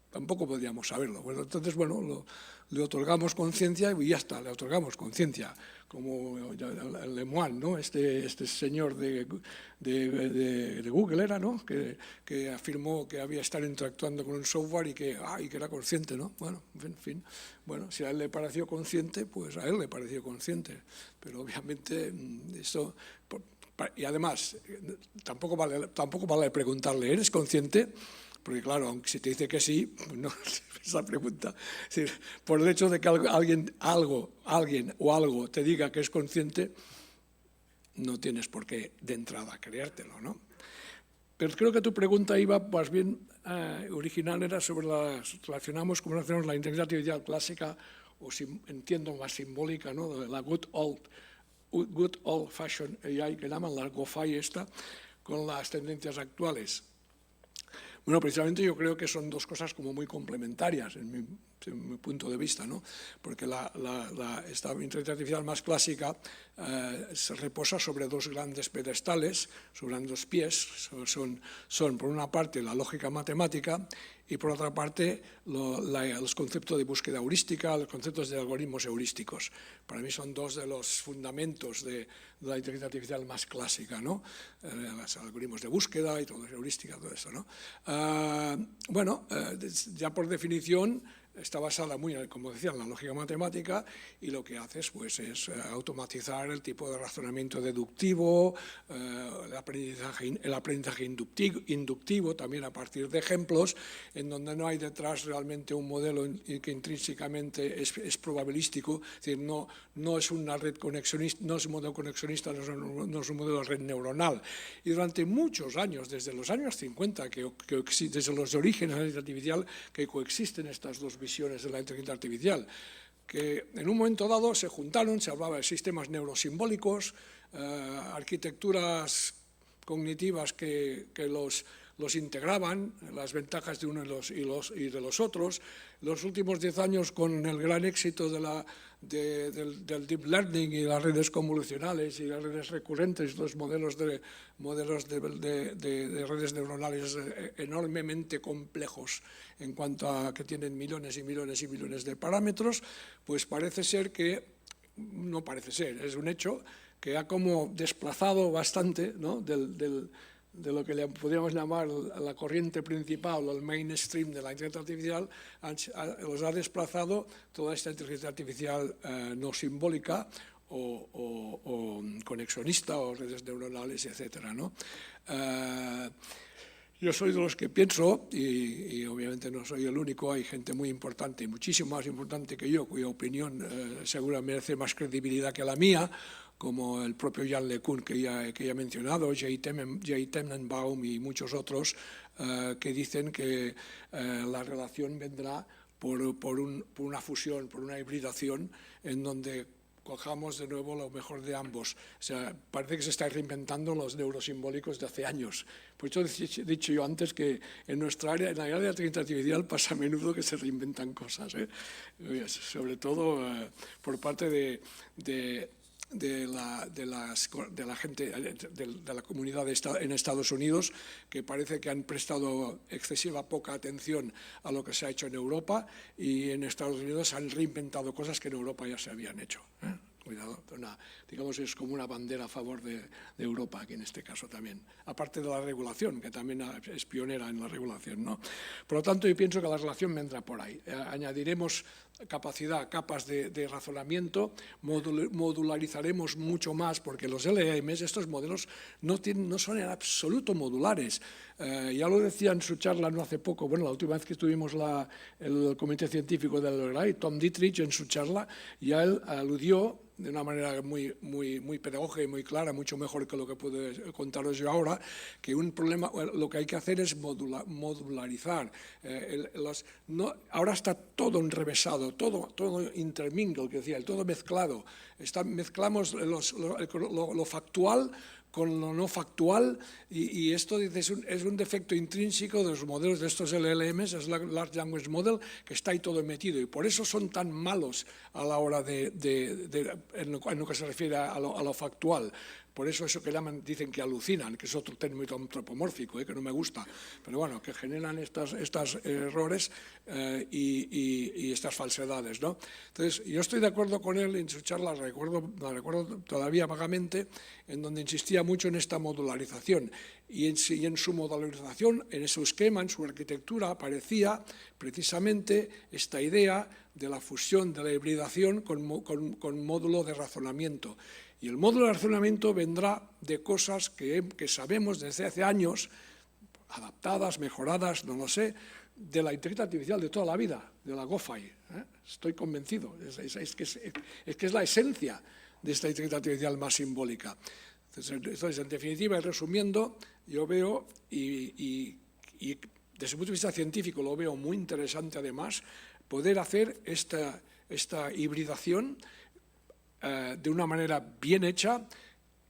tampoco podríamos saberlo. Bueno, entonces, bueno, le otorgamos conciencia y ya está, le otorgamos conciencia, como Lemoine, ¿no? Este señor de Google era, ¿no? Que afirmó que había estado interactuando con un software y que era consciente, ¿no? Bueno, en fin, bueno, si a él le pareció consciente, pues a él le pareció consciente, pero obviamente eso... Y además, tampoco vale preguntarle, ¿eres consciente? Porque claro, aunque si te dice que sí, pues no, esa pregunta. Es decir, por el hecho de que alguien o algo te diga que es consciente, no tienes por qué de entrada creértelo, ¿no? Pero creo que tu pregunta iba más bien original, era sobre relacionamos la inteligencia artificial clásica, o entiendo más simbólica, ¿no? De la good old good old-fashioned AI, que llaman la GoFi esta, con las tendencias actuales. Bueno, precisamente yo creo que son dos cosas como muy complementarias en mi punto de vista, ¿no? Porque esta inteligencia artificial más clásica se reposa sobre dos grandes pedestales, sobre dos pies. Son por una parte la lógica matemática y por otra parte los conceptos de búsqueda heurística, los conceptos de algoritmos heurísticos. Para mí son dos de los fundamentos de la inteligencia artificial más clásica, ¿no? Los algoritmos de búsqueda y todo, heurística, todo eso, ¿no? Ya por definición está basada muy, como decía, en la lógica matemática, y lo que hace pues, es automatizar el tipo de razonamiento deductivo, el aprendizaje inductivo, también a partir de ejemplos, en donde no hay detrás realmente un modelo que intrínsecamente es probabilístico, es decir, no es una red conexionista, no es un modelo conexionista, no es un modelo de red neuronal. Y durante muchos años, desde los años 50, desde los orígenes de la inteligencia artificial, que coexisten estas dos visiones de la inteligencia artificial, que en un momento dado se juntaron, se hablaba de sistemas neurosimbólicos, arquitecturas cognitivas que los integraban, las ventajas de uno y de los otros. Los últimos 10 años, con el gran éxito del deep learning y las redes convolucionales y las redes recurrentes, los modelos de redes neuronales enormemente complejos en cuanto a que tienen millones y millones y millones de parámetros, pues parece ser que, no parece ser, es un hecho, que ha como desplazado bastante, ¿no?, de lo que podríamos llamar la corriente principal o el mainstream de la inteligencia artificial, los ha desplazado toda esta inteligencia artificial no simbólica o conexionista o redes neuronales, etcétera, ¿no? Yo soy de los que pienso, y obviamente no soy el único, hay gente muy importante y muchísimo más importante que yo, cuya opinión seguramente merece más credibilidad que la mía, como el propio Yann LeCun que ya he mencionado, Jay Tenenbaum y muchos otros, que dicen que la relación vendrá por una fusión, por una hibridación, en donde cojamos de nuevo lo mejor de ambos. O sea, parece que se está reinventando los neurosimbólicos de hace años. Por eso he dicho yo antes que en nuestra área, en la área de la inteligencia artificial, pasa a menudo que se reinventan cosas, sobre todo por parte de la gente, de la comunidad en Estados Unidos, que parece que han prestado excesiva poca atención a lo que se ha hecho en Europa, y en Estados Unidos han reinventado cosas que en Europa ya se habían hecho. Cuidado, digamos, es como una bandera a favor de Europa, aquí en este caso también, aparte de la regulación, que también es pionera en la regulación, ¿no? Por lo tanto, yo pienso que la relación vendrá por ahí. Añadiremos capas de razonamiento, modularizaremos mucho más, porque los LLMs, estos modelos, no son en absoluto modulares. Ya lo decía en su charla no hace poco, bueno, la última vez que tuvimos el comité científico del RAI, Tom Dietrich, en su charla, ya él aludió de una manera muy pedagógica y muy clara, mucho mejor que lo que puedo contaros yo ahora, que un problema, lo que hay que hacer es modularizar. Ahora está todo enrevesado, todo intermingled, que decía, todo mezclado. Mezclamos lo factual con lo no factual, y esto es un defecto intrínseco de los modelos de estos LLMs, es la Large Language Model, que está ahí todo metido, y por eso son tan malos a la hora en lo que se refiere a lo factual. Por eso que dicen que alucinan, que es otro término antropomórfico, que no me gusta, pero bueno, que generan estos errores y estas falsedades, ¿no? Entonces, yo estoy de acuerdo con él en su charla, la recuerdo todavía vagamente, en donde insistía mucho en esta modularización, y en su modularización, en su esquema, en su arquitectura, aparecía precisamente esta idea de la fusión, de la hibridación con módulo de razonamiento. Y el módulo de razonamiento vendrá de cosas que sabemos desde hace años, adaptadas, mejoradas, no lo sé, de la inteligencia artificial de toda la vida, de la GoFi. Estoy convencido, es que es la esencia de esta inteligencia artificial más simbólica. Entonces, en definitiva, y resumiendo, yo veo, y desde el punto de vista científico lo veo muy interesante además, poder hacer esta hibridación de una manera bien hecha,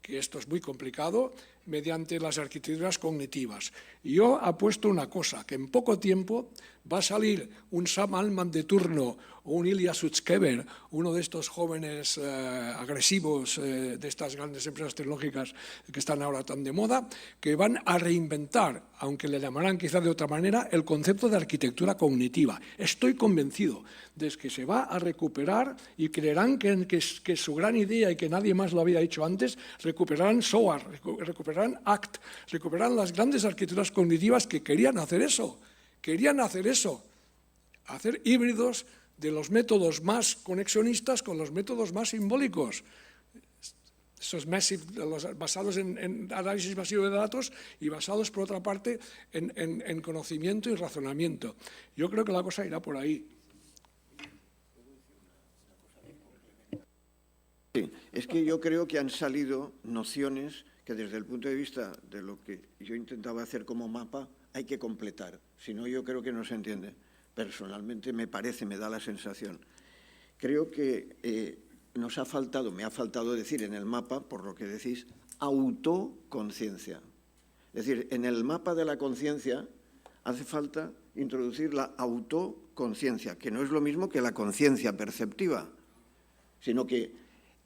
que esto es muy complicado, mediante las arquitecturas cognitivas. Y yo apuesto una cosa, que en poco tiempo va a salir un Sam Altman de turno o un Ilya Sutskever, uno de estos jóvenes agresivos de estas grandes empresas tecnológicas que están ahora tan de moda, que van a reinventar, aunque le llamarán quizás de otra manera, el concepto de arquitectura cognitiva. Estoy convencido de que se va a recuperar y creerán que su gran idea y que nadie más lo había hecho antes, recuperarán SOAR, recuperarán ACT, recuperarán las grandes arquitecturas cognitivas que querían hacer eso, hacer híbridos de los métodos más conexionistas con los métodos más simbólicos. Esos basados en análisis masivo de datos y basados, por otra parte, en conocimiento y razonamiento. Yo creo que la cosa irá por ahí. Sí, es que yo creo que han salido nociones que desde el punto de vista de lo que yo intentaba hacer como mapa hay que completar, si no yo creo que no se entiende. Personalmente me da la sensación. Creo que me ha faltado decir en el mapa, por lo que decís, autoconciencia. Es decir, en el mapa de la conciencia hace falta introducir la autoconciencia, que no es lo mismo que la conciencia perceptiva, sino que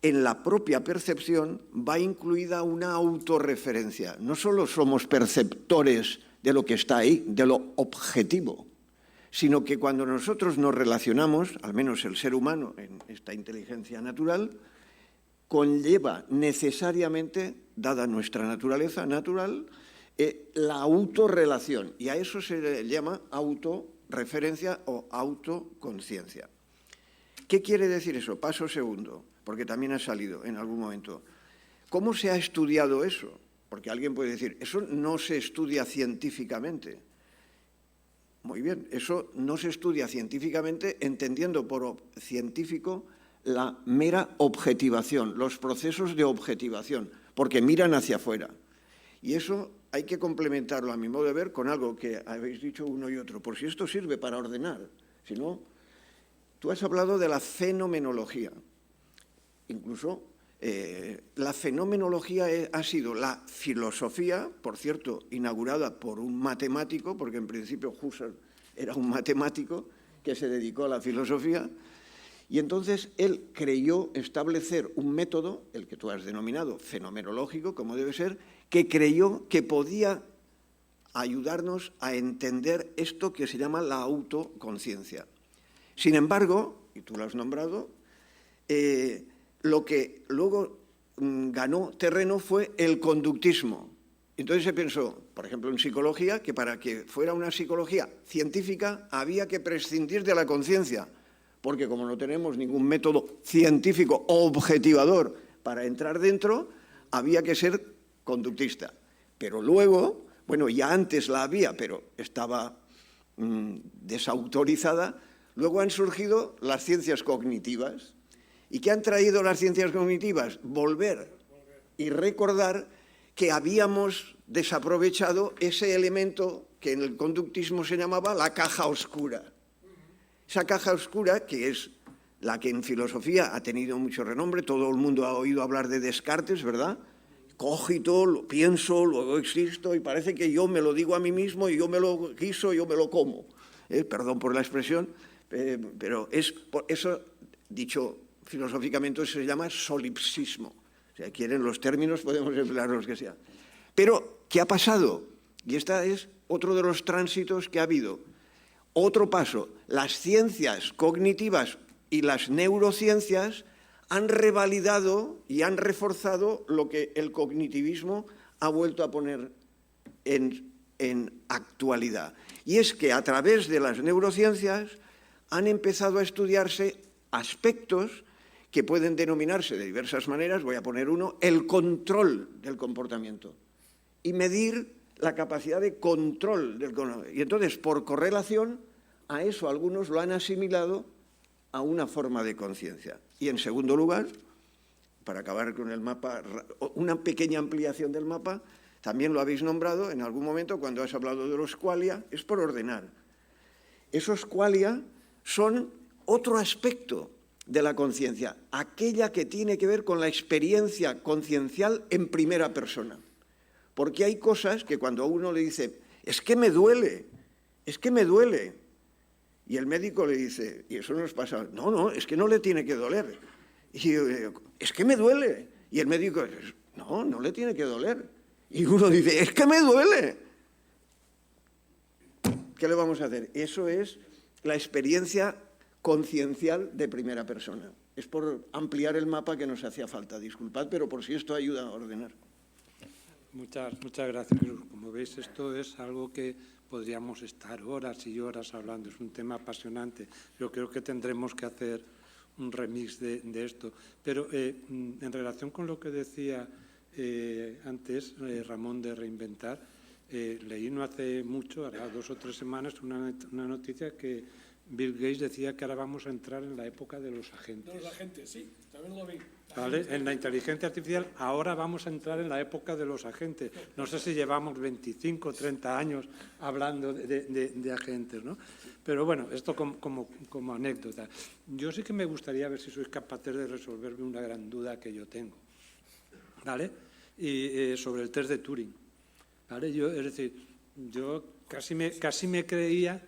en la propia percepción va incluida una autorreferencia. No solo somos perceptores de lo que está ahí, de lo objetivo, sino que cuando nosotros nos relacionamos, al menos el ser humano en esta inteligencia natural, conlleva necesariamente, dada nuestra naturaleza natural, la autorrelación, y a eso se le llama autorreferencia o autoconciencia. ¿Qué quiere decir eso? Paso segundo, porque también ha salido en algún momento. ¿Cómo se ha estudiado eso? Porque alguien puede decir, eso no se estudia científicamente. Muy bien, eso no se estudia científicamente entendiendo por científico la mera objetivación, los procesos de objetivación, porque miran hacia afuera. Y eso hay que complementarlo, a mi modo de ver, con algo que habéis dicho uno y otro, por si esto sirve para ordenar. Si no, tú has hablado de la fenomenología. Incluso la fenomenología ha sido la filosofía, por cierto, inaugurada por un matemático, porque en principio Husserl era un matemático que se dedicó a la filosofía, y entonces él creyó establecer un método, el que tú has denominado fenomenológico, como debe ser, que creyó que podía ayudarnos a entender esto que se llama la autoconciencia. Sin embargo, y tú lo has nombrado, lo que luego ganó terreno fue el conductismo. Entonces se pensó, por ejemplo, en psicología, que para que fuera una psicología científica había que prescindir de la conciencia, porque como no tenemos ningún método científico objetivador para entrar dentro, había que ser conductista. Pero luego, bueno, ya antes la había, pero estaba desautorizada, luego han surgido las ciencias cognitivas. ¿Y qué han traído las ciencias cognitivas? Volver y recordar que habíamos desaprovechado ese elemento que en el conductismo se llamaba la caja oscura. Esa caja oscura, que es la que en filosofía ha tenido mucho renombre, todo el mundo ha oído hablar de Descartes, ¿verdad? Cogito, lo pienso, luego existo, y parece que yo me lo digo a mí mismo y yo me lo guiso, yo me lo como. Perdón por la expresión, pero eso, dicho filosóficamente, eso se llama solipsismo. O sea, quieren los términos, podemos emplear los que sean. Pero, ¿qué ha pasado? Y este es otro de los tránsitos que ha habido. Otro paso, las ciencias cognitivas y las neurociencias han revalidado y han reforzado lo que el cognitivismo ha vuelto a poner en actualidad. Y es que a través de las neurociencias han empezado a estudiarse aspectos que pueden denominarse de diversas maneras, voy a poner uno, el control del comportamiento y medir la capacidad de control del comportamiento. Y entonces, por correlación, a eso algunos lo han asimilado a una forma de conciencia. Y en segundo lugar, para acabar con el mapa, una pequeña ampliación del mapa, también lo habéis nombrado en algún momento cuando has hablado de los qualia, es por ordenar. Esos qualia son otro aspecto de la conciencia, aquella que tiene que ver con la experiencia conciencial en primera persona. Porque hay cosas que cuando a uno le dice, es que me duele, y el médico le dice, y eso nos pasa, no, es que no le tiene que doler. Y es que me duele. Y el médico dice, no le tiene que doler. Y uno dice, es que me duele. ¿Qué le vamos a hacer? Eso es la experiencia conciencial de primera persona. Es por ampliar el mapa que nos hacía falta. Disculpad, pero por si esto ayuda a ordenar. Muchas gracias, Jesús. Como veis, esto es algo que podríamos estar horas y horas hablando. Es un tema apasionante. Yo creo que tendremos que hacer un remix de esto. Pero en relación con lo que decía antes Ramón de reinventar, leí no hace mucho, hará 2 o 3 semanas, una noticia que Bill Gates decía que ahora vamos a entrar en la época de los agentes. De los agentes, sí, también lo vi. ¿Vale? En la inteligencia artificial ahora vamos a entrar en la época de los agentes. No sé si llevamos 25 o 30 años hablando de agentes, ¿no? Pero bueno, esto como anécdota. Yo sí que me gustaría ver si sois capaces de resolverme una gran duda que yo tengo, ¿vale? Y sobre el test de Turing, ¿vale? Es decir, yo casi me creía,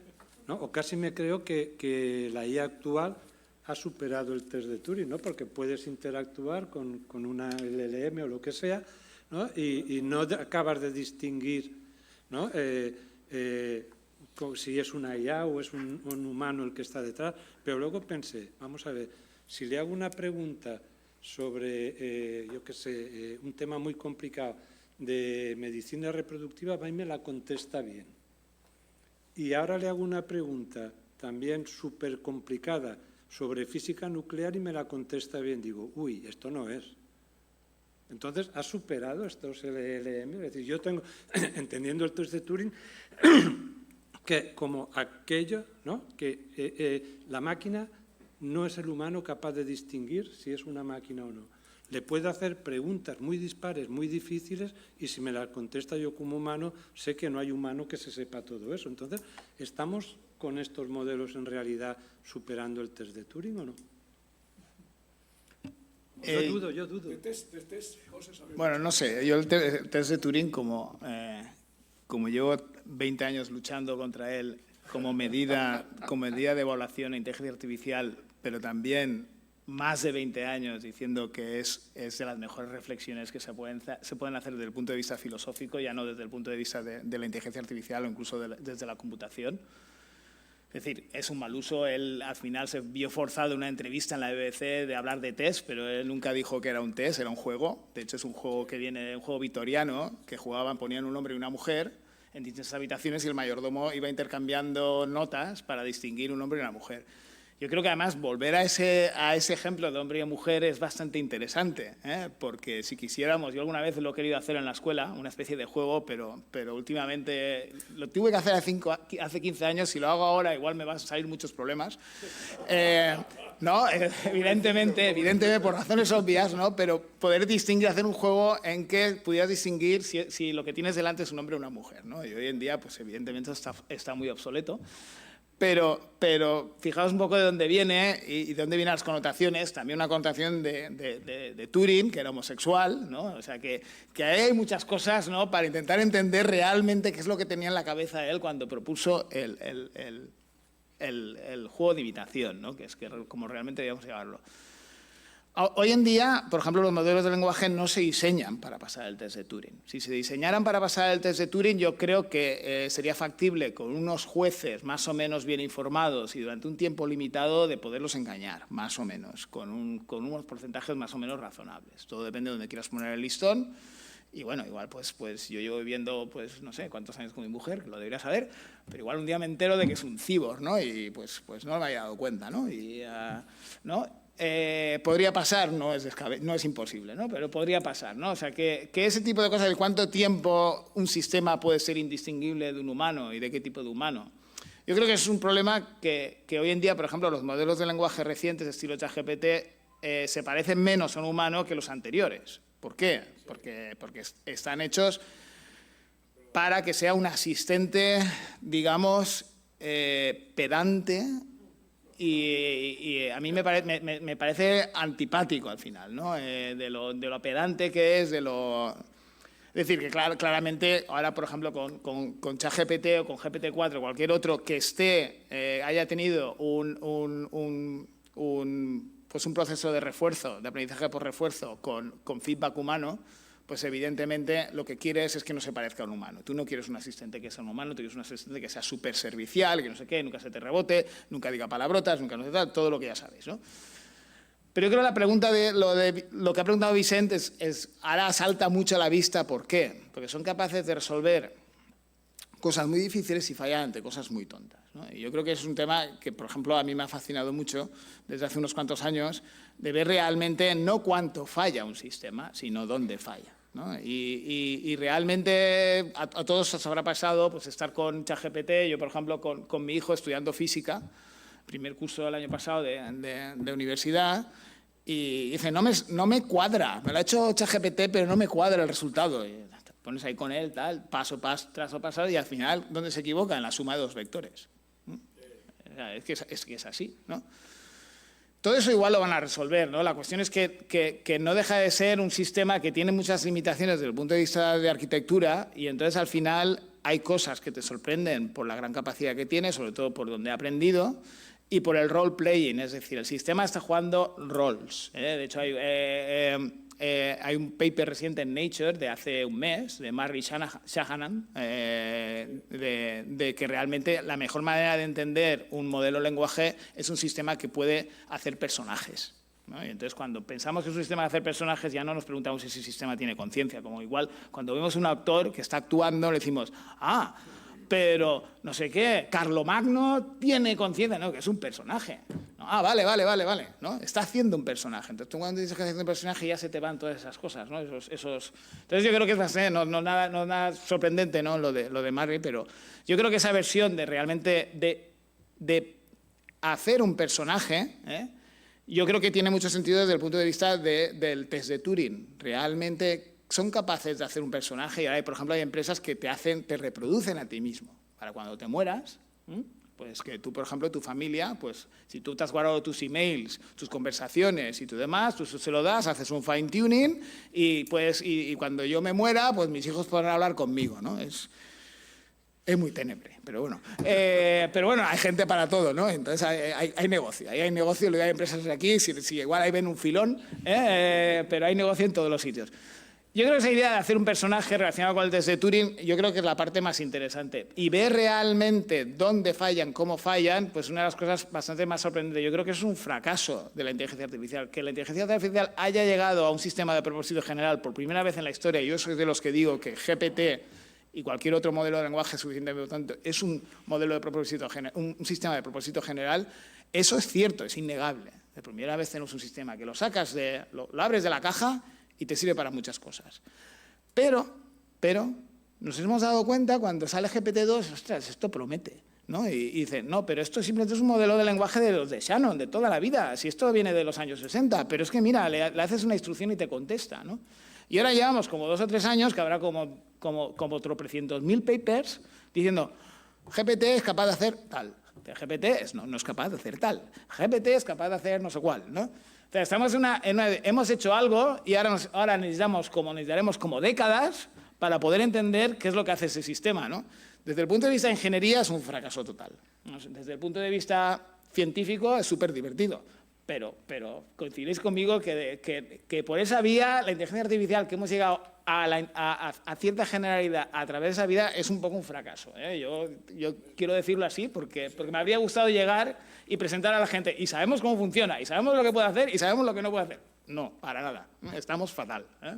¿no? O casi me creo que la IA actual ha superado el test de Turing, ¿no? Porque puedes interactuar con una LLM o lo que sea, ¿no? Y no acabas de distinguir, ¿no? Si es una IA o es un humano el que está detrás. Pero luego pensé, vamos a ver, si le hago una pregunta sobre, yo qué sé, un tema muy complicado de medicina reproductiva, va y me la contesta bien. Y ahora le hago una pregunta también súper complicada sobre física nuclear y me la contesta bien. Digo, uy, esto no es. Entonces, ¿ha superado estos LLM? Es decir, yo tengo, entendiendo el test de Turing, que como aquello, ¿no? Que la máquina no es el humano capaz de distinguir si es una máquina o no. Le puedo hacer preguntas muy dispares, muy difíciles, y si me las contesta yo como humano, sé que no hay humano que se sepa todo eso. Entonces, ¿estamos con estos modelos en realidad superando el test de Turing o no? Yo dudo. De test, José, Bueno, no sé, yo el test de Turing, como llevo 20 años luchando contra él como medida de evaluación e inteligencia artificial, pero también más de 20 años diciendo que es de las mejores reflexiones que se pueden hacer desde el punto de vista filosófico, ya no desde el punto de vista de la inteligencia artificial o incluso desde la computación. Es decir, es un mal uso. Él al final se vio forzado en una entrevista en la BBC de hablar de test, pero él nunca dijo que era un test, era un juego. De hecho, es un juego que viene de un juego victoriano, que ponían un hombre y una mujer en distintas habitaciones y el mayordomo iba intercambiando notas para distinguir un hombre y una mujer. Yo creo que además volver a ese ejemplo de hombre y mujer es bastante interesante, porque si quisiéramos, yo alguna vez lo he querido hacer en la escuela, una especie de juego, pero últimamente lo tuve que hacer hace 15 años, si lo hago ahora igual me van a salir muchos problemas. No, evidentemente por razones obvias, ¿no? Pero poder distinguir, hacer un juego en que pudieras distinguir si lo que tienes delante es un hombre o una mujer, ¿no? Y hoy en día, pues evidentemente está muy obsoleto. Pero fijaos un poco de dónde viene y de dónde vienen las connotaciones. También una connotación de Turing, que era homosexual, ¿no? O sea, que hay muchas cosas, ¿no? Para intentar entender realmente qué es lo que tenía en la cabeza él cuando propuso el juego de imitación, ¿no? Que es como realmente debíamos llamarlo. Hoy en día, por ejemplo, los modelos de lenguaje no se diseñan para pasar el test de Turing. Si se diseñaran para pasar el test de Turing, yo creo que sería factible con unos jueces más o menos bien informados y durante un tiempo limitado de poderlos engañar, más o menos, con unos porcentajes más o menos razonables. Todo depende de dónde quieras poner el listón. Y bueno, igual pues yo llevo viviendo, pues no sé cuántos años con mi mujer, que lo debería saber, pero igual un día me entero de que es un cíborg, ¿no? Y pues no me había dado cuenta, ¿no? Y, ¿no? Podría pasar, no es imposible, ¿no? Pero podría pasar, ¿no? O sea, que ese tipo de cosas, de cuánto tiempo un sistema puede ser indistinguible de un humano y de qué tipo de humano. Yo creo que es un problema que hoy en día, por ejemplo, los modelos de lenguaje recientes, estilo ChatGPT, se parecen menos a un humano que los anteriores. ¿Por qué? Porque están hechos para que sea un asistente, digamos, pedante y a mí me parece antipático al final, ¿no? De lo pedante que es, de lo... Es decir, que claramente ahora, por ejemplo, con ChatGPT o con GPT-4 o cualquier otro que haya tenido un proceso de refuerzo, de aprendizaje por refuerzo con feedback humano, pues evidentemente lo que quieres es que no se parezca a un humano. Tú no quieres un asistente que sea un humano, tú quieres un asistente que sea súper servicial, que no sé qué, nunca se te rebote, nunca diga palabrotas, nunca no sé tal, todo lo que ya sabéis, ¿no? Pero yo creo que la pregunta de lo que ha preguntado Vicente ahora salta mucho a la vista. ¿Por qué? Porque son capaces de resolver cosas muy difíciles y fallan ante cosas muy tontas, ¿no? Y yo creo que es un tema que, por ejemplo, a mí me ha fascinado mucho desde hace unos cuantos años, de ver realmente no cuánto falla un sistema, sino dónde falla, ¿no? Y realmente a todos os habrá pasado pues, estar con ChatGPT. Yo, por ejemplo, con mi hijo estudiando física, primer curso del año pasado de universidad, y dice, no me cuadra, me lo ha hecho ChatGPT, pero no me cuadra el resultado. Y te pones ahí con él, tal, paso, trazo, paso, y al final, ¿dónde se equivoca? En la suma de dos vectores. Es que es así, ¿no? Todo eso igual lo van a resolver, ¿no? La cuestión es que no deja de ser un sistema que tiene muchas limitaciones desde el punto de vista de arquitectura, y entonces al final hay cosas que te sorprenden por la gran capacidad que tiene, sobre todo por donde ha aprendido, y por el role-playing, es decir, el sistema está jugando roles. De hecho, hay un paper reciente en Nature de hace un mes, de Murray Shanahan, de que realmente la mejor manera de entender un modelo lenguaje es un sistema que puede hacer personajes, ¿no? Y entonces, cuando pensamos que es un sistema de hacer personajes, ya no nos preguntamos si ese sistema tiene conciencia. Como igual, cuando vemos un actor que está actuando, le decimos, pero no sé qué, Carlomagno tiene conciencia, no, que es un personaje. ¿No? Vale, ¿no? Está haciendo un personaje. Entonces, tú cuando dices que está haciendo un personaje ya se te van todas esas cosas, ¿no? Entonces, yo creo que es bastante, no nada sorprendente, ¿no? Lo de Murray, pero yo creo que esa versión de realmente de hacer un personaje, yo creo que tiene mucho sentido desde el punto de vista del test de Turing. Realmente son capaces de hacer un personaje, y ahora, por ejemplo, hay empresas que te reproducen a ti mismo. Para cuando te mueras, pues que tú, por ejemplo, tu familia, pues si tú te has guardado tus emails, tus conversaciones y tu demás, tú se lo das, haces un fine tuning y cuando yo me muera, pues mis hijos podrán hablar conmigo, ¿no? Es muy tenebre, pero bueno. Pero bueno, hay gente para todo, ¿no? Entonces hay negocio. Hay negocio, hay empresas aquí, si igual ahí ven un filón, pero hay negocio en todos los sitios. Yo creo que esa idea de hacer un personaje relacionado con el test de Turing, yo creo que es la parte más interesante. Y ver realmente dónde fallan, cómo fallan, pues una de las cosas bastante más sorprendentes. Yo creo que es un fracaso de la inteligencia artificial. Que la inteligencia artificial haya llegado a un sistema de propósito general por primera vez en la historia, y yo soy de los que digo que GPT y cualquier otro modelo de lenguaje suficientemente potente es un modelo de propósito un sistema de propósito general. Eso es cierto, es innegable. De primera vez tenemos un sistema que lo sacas lo abres de la caja y te sirve para muchas cosas. Pero nos hemos dado cuenta cuando sale GPT-2, ostras, esto promete, ¿no? Y dicen, no, pero esto simplemente es un modelo de lenguaje de los de Shannon, de toda la vida. Si esto viene de los años 60, pero es que mira, le haces una instrucción y te contesta, ¿no? Y ahora llevamos como 2 o 3 años, que habrá como tropecientos mil papers, diciendo, GPT es capaz de hacer tal, GPT no es capaz de hacer tal, GPT es capaz de hacer no sé cuál, ¿no? O sea, estamos hemos hecho algo y ahora necesitaremos como décadas para poder entender qué es lo que hace ese sistema, ¿no? Desde el punto de vista de ingeniería es un fracaso total. Desde el punto de vista científico es súper divertido. Pero coincidiréis conmigo que por esa vía la inteligencia artificial que hemos llegado a cierta generalidad a través de esa vida es un poco un fracaso, ¿eh? Yo quiero decirlo así porque me habría gustado llegar y presentar a la gente y sabemos cómo funciona, y sabemos lo que puede hacer y sabemos lo que no puede hacer. No, para nada. Estamos fatal, ¿eh?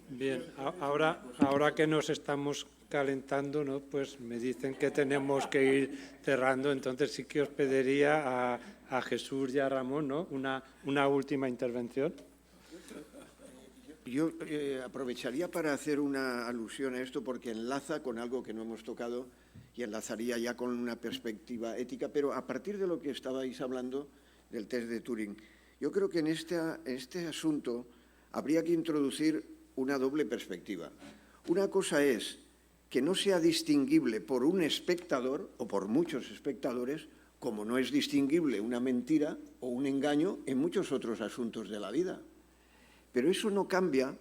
Bien, ahora que nos estamos calentando, ¿no? Pues me dicen que tenemos que ir cerrando, entonces sí que os pediría a Jesús y a Ramón, ¿no? Una última intervención. Yo aprovecharía para hacer una alusión a esto porque enlaza con algo que no hemos tocado y enlazaría ya con una perspectiva ética, pero a partir de lo que estabais hablando del test de Turing, yo creo que en este asunto habría que introducir una doble perspectiva. Una cosa es que no sea distinguible por un espectador o por muchos espectadores como no es distinguible una mentira o un engaño en muchos otros asuntos de la vida. Pero eso no cambia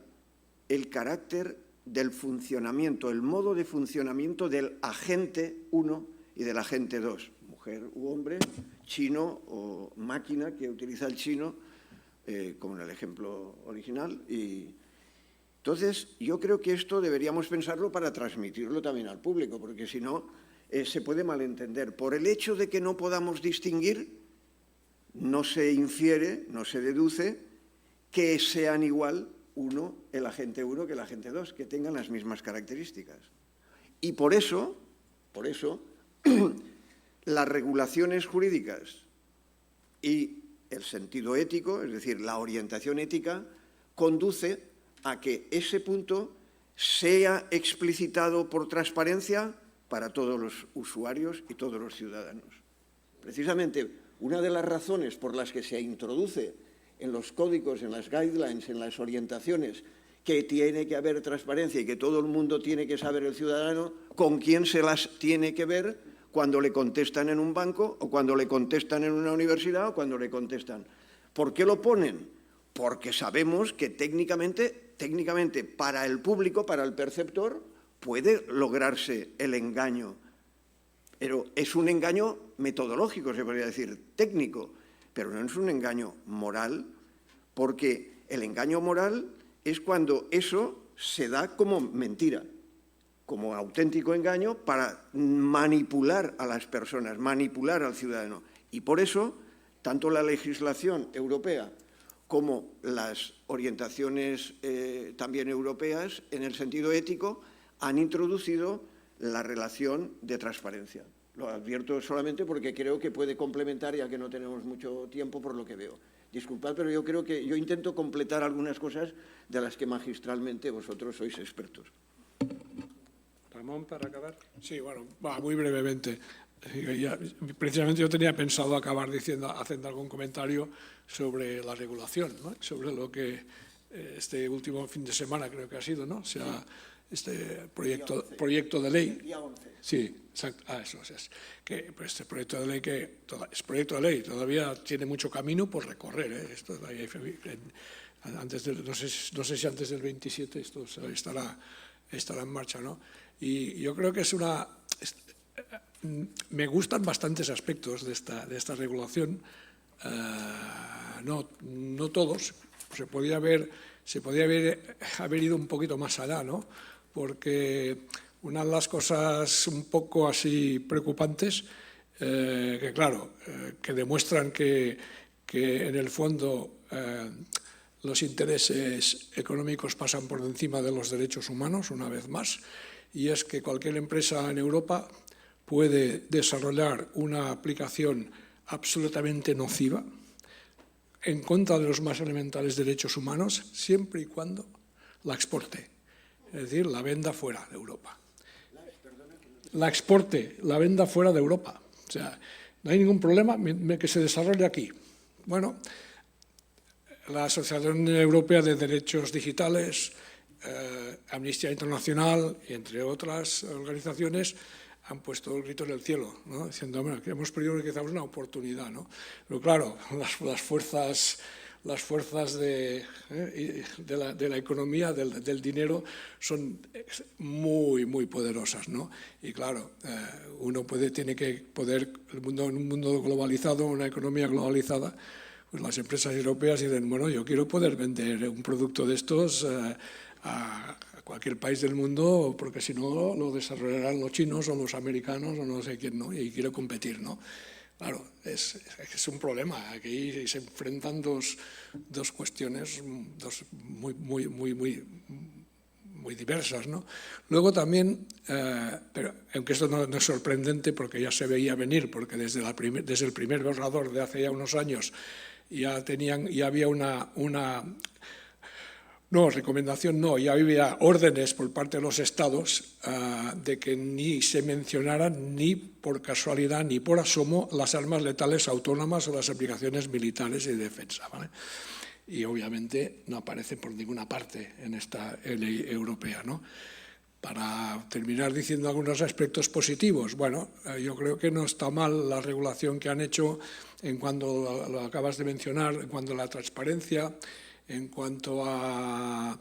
el carácter del funcionamiento, el modo de funcionamiento del agente 1 y del agente 2, mujer u hombre, chino o máquina, que utiliza el chino, como en el ejemplo original. Y entonces, yo creo que esto deberíamos pensarlo para transmitirlo también al público, porque si no, se puede malentender. Por el hecho de que no podamos distinguir, no se infiere, no se deduce que sean igual el agente 1 que el agente 2, que tengan las mismas características. Y por eso, las regulaciones jurídicas y el sentido ético, es decir, la orientación ética, conduce a que ese punto sea explicitado por transparencia para todos los usuarios y todos los ciudadanos. Precisamente, una de las razones por las que se introduce en los códigos, en las guidelines, en las orientaciones, que tiene que haber transparencia y que todo el mundo tiene que saber, el ciudadano, con quién se las tiene que ver cuando le contestan en un banco o cuando le contestan en una universidad o cuando le contestan. ¿Por qué lo ponen? Porque sabemos que técnicamente para el público, para el perceptor, puede lograrse el engaño. Pero es un engaño metodológico, se podría decir, técnico, pero no es un engaño moral, porque el engaño moral es cuando eso se da como mentira, como auténtico engaño para manipular a las personas, manipular al ciudadano. Y por eso, tanto la legislación europea como las orientaciones también europeas, en el sentido ético, han introducido la relación de transparencia. Lo advierto solamente porque creo que puede complementar, ya que no tenemos mucho tiempo por lo que veo. Disculpad, pero yo creo que yo intento completar algunas cosas de las que magistralmente vosotros sois expertos. Ramón, para acabar. Sí, bueno, muy brevemente. Precisamente yo tenía pensado acabar haciendo algún comentario sobre la regulación, ¿no? Sobre lo que este último fin de semana creo que ha sido, ¿no? O sea, este proyecto de ley. Sí, exacto. Eso es. Que pues, este proyecto de ley es proyecto de ley, todavía tiene mucho camino por recorrer. Esto no sé si antes del 27 esto estará en marcha, ¿no? Y yo creo que me gustan bastantes aspectos de esta regulación. No todos. Se podía haber ido un poquito más allá, ¿no? Porque una de las cosas un poco así preocupantes, que claro, que demuestran que en el fondo los intereses económicos pasan por encima de los derechos humanos, una vez más, y es que cualquier empresa en Europa puede desarrollar una aplicación absolutamente nociva en contra de los más elementales derechos humanos, siempre y cuando la exporte. Es decir, la venda fuera de Europa. La exporte, la venda fuera de Europa. O sea, no hay ningún problema que se desarrolle aquí. Bueno, la Asociación Europea de Derechos Digitales, Amnistía Internacional, y entre otras organizaciones, han puesto el grito en el cielo, ¿no? Diciendo, bueno, que hemos perdido quizás una oportunidad, ¿no? Pero claro, las fuerzas de la economía, del dinero, son muy, muy poderosas, ¿no? Y claro, tiene que poder, en un mundo globalizado, una economía globalizada, pues las empresas europeas dicen, bueno, yo quiero poder vender un producto de estos a cualquier país del mundo, porque si no lo desarrollarán los chinos o los americanos o no sé quién, ¿no? Y quiero competir, ¿no? Claro, es un problema. Aquí se enfrentan dos cuestiones muy diversas, ¿no? Luego también, pero aunque esto no es sorprendente porque ya se veía venir, porque desde el primer borrador de hace ya unos años ya había ya había órdenes por parte de los Estados de que ni se mencionaran ni por casualidad ni por asomo las armas letales autónomas o las aplicaciones militares y de defensa, ¿vale? Y obviamente no aparecen por ninguna parte en esta ley europea, ¿no? para terminar diciendo algunos aspectos positivos, bueno, yo creo que no está mal la regulación que han hecho en cuanto lo acabas de mencionar, en cuanto a la transparencia, en cuanto a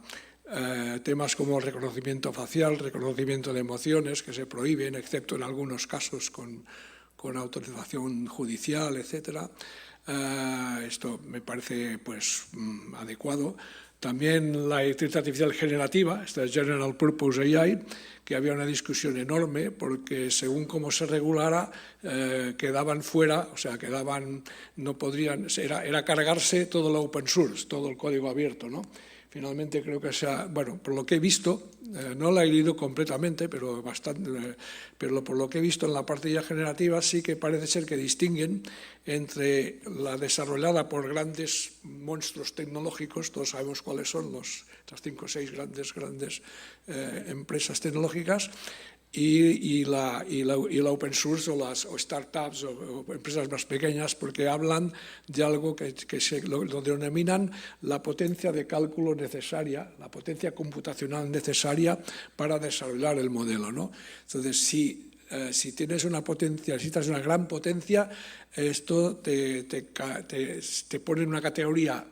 temas como el reconocimiento facial, reconocimiento de emociones, que se prohíben, excepto en algunos casos con autorización judicial, etcétera. Esto me parece pues adecuado. También la inteligencia artificial generativa, esta General Purpose AI, que había una discusión enorme porque según cómo se regulara quedaban fuera, o sea, no podrían, era cargarse todo lo open source, todo el código abierto, ¿no? Finalmente creo que bueno, por lo que he visto, no la he leído completamente, pero por lo que he visto en la parte ya generativa sí que parece ser que distinguen entre la desarrollada por grandes monstruos tecnológicos, todos sabemos cuáles son las 5 o 6 grandes empresas tecnológicas, y la open source o startups o empresas más pequeñas, porque hablan de algo que lo denominan la potencia de cálculo necesaria, la potencia computacional necesaria para desarrollar el modelo, ¿no? Entonces, si tienes una potencia, necesitas una gran potencia, esto te pone en una categoría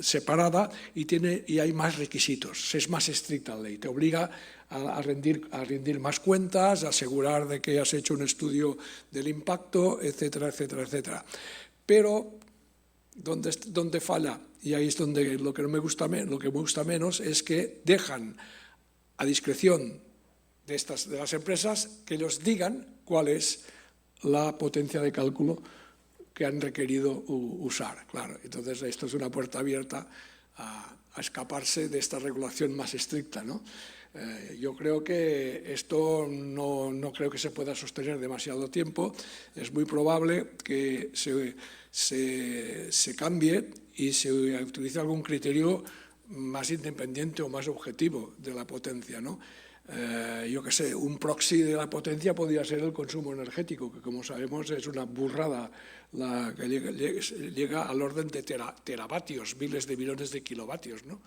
separada y hay más requisitos, es más estricta la ley, te obliga a rendir más cuentas, a asegurar de que has hecho un estudio del impacto, etcétera, etcétera, etcétera. Pero donde falla, y ahí es donde lo que me gusta menos, es que dejan a discreción de las empresas que ellos digan cuál es la potencia de cálculo que han requerido usar. Claro, entonces esto es una puerta abierta a escaparse de esta regulación más estricta, ¿no? Yo creo que esto no creo que se pueda sostener demasiado tiempo. Es muy probable que se cambie y se utilice algún criterio más independiente o más objetivo de la potencia, ¿no? Yo qué sé, un proxy de la potencia podría ser el consumo energético, que como sabemos es una burrada que llega al orden de teravatios, miles de millones de kilovatios, ¿no?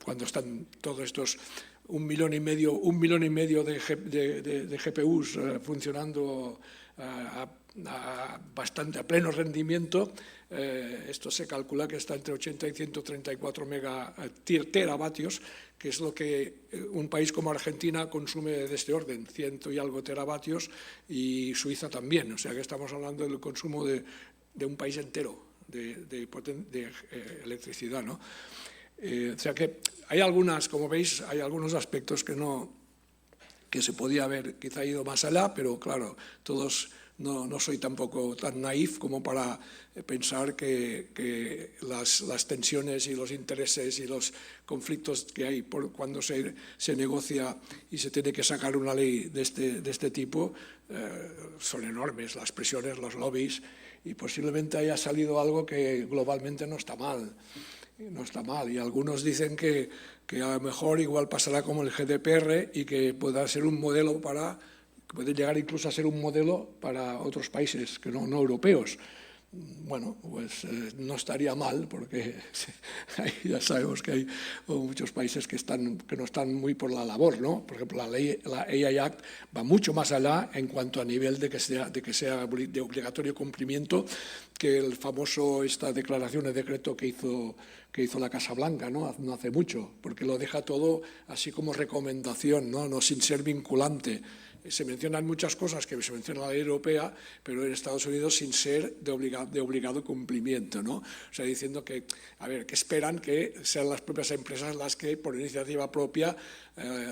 Cuando están todos estos 1,5 millones de GPUs funcionando bastante a pleno rendimiento, esto se calcula que está entre 80 y 134 teravatios, que es lo que un país como Argentina consume de este orden, 100 y algo teravatios, y Suiza también. O sea que estamos hablando del consumo de un país entero de electricidad, ¿no? O sea que hay como veis, hay algunos aspectos que se podía haber quizá ido más allá, pero claro, no soy tampoco tan naif como para pensar que las tensiones y los intereses y los conflictos que hay cuando se negocia y se tiene que sacar una ley de este tipo son enormes, las presiones, los lobbies, y posiblemente haya salido algo que globalmente no está mal. Y algunos dicen que a lo mejor igual pasará como el GDPR y que pueda ser un modelo puede llegar incluso a ser un modelo para otros países que no europeos. Bueno, pues no estaría mal, porque ya sabemos que hay muchos países que no están muy por la labor, ¿no? Por ejemplo, la AI Act va mucho más allá en cuanto a nivel de que sea de obligatorio cumplimiento que esta declaración de decreto que hizo la Casa Blanca, ¿no? No hace mucho, porque lo deja todo así como recomendación, ¿no? Sin ser vinculante. Se mencionan muchas cosas que se menciona la ley europea, pero en Estados Unidos sin ser de obligado cumplimiento, ¿no? O sea, diciendo que esperan que sean las propias empresas las que, por iniciativa propia,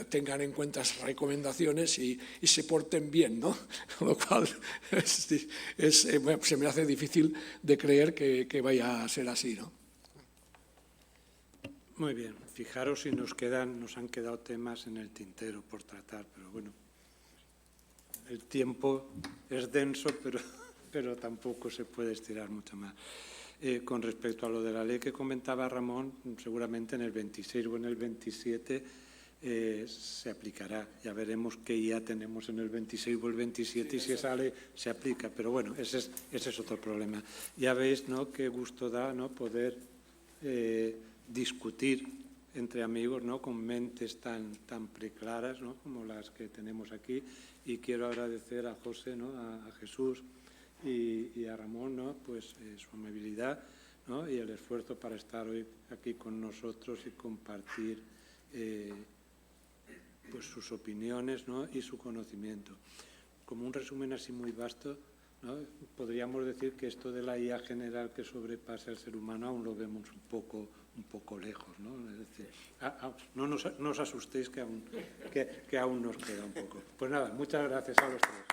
tengan en cuenta esas recomendaciones y se porten bien, ¿no? Lo cual se me hace difícil de creer que vaya a ser así, ¿no? Muy bien. Fijaros si nos han quedado temas en el tintero por tratar, pero bueno. El tiempo es denso, pero tampoco se puede estirar mucho más. Con respecto a lo de la ley que comentaba Ramón, seguramente en el 26 o en el 27 se aplicará. Ya veremos qué ya tenemos en el 26 o el 27 y si esa ley se aplica. Pero bueno, ese es otro problema. Ya veis, ¿no?, qué gusto da, ¿no?, poder discutir entre amigos, ¿no? Con mentes tan preclaras, ¿no? Como las que tenemos aquí. Y quiero agradecer a José, ¿no? a Jesús y a Ramón, ¿no? Pues su amabilidad, ¿no? Y el esfuerzo para estar hoy aquí con nosotros y compartir pues sus opiniones, ¿no? Y su conocimiento. Como un resumen así muy vasto, ¿no? Podríamos decir que esto de la IA general que sobrepasa al ser humano aún lo vemos un poco lejos, ¿no? Es decir, no os asustéis que aún nos queda un poco. Pues nada, muchas gracias a los tres.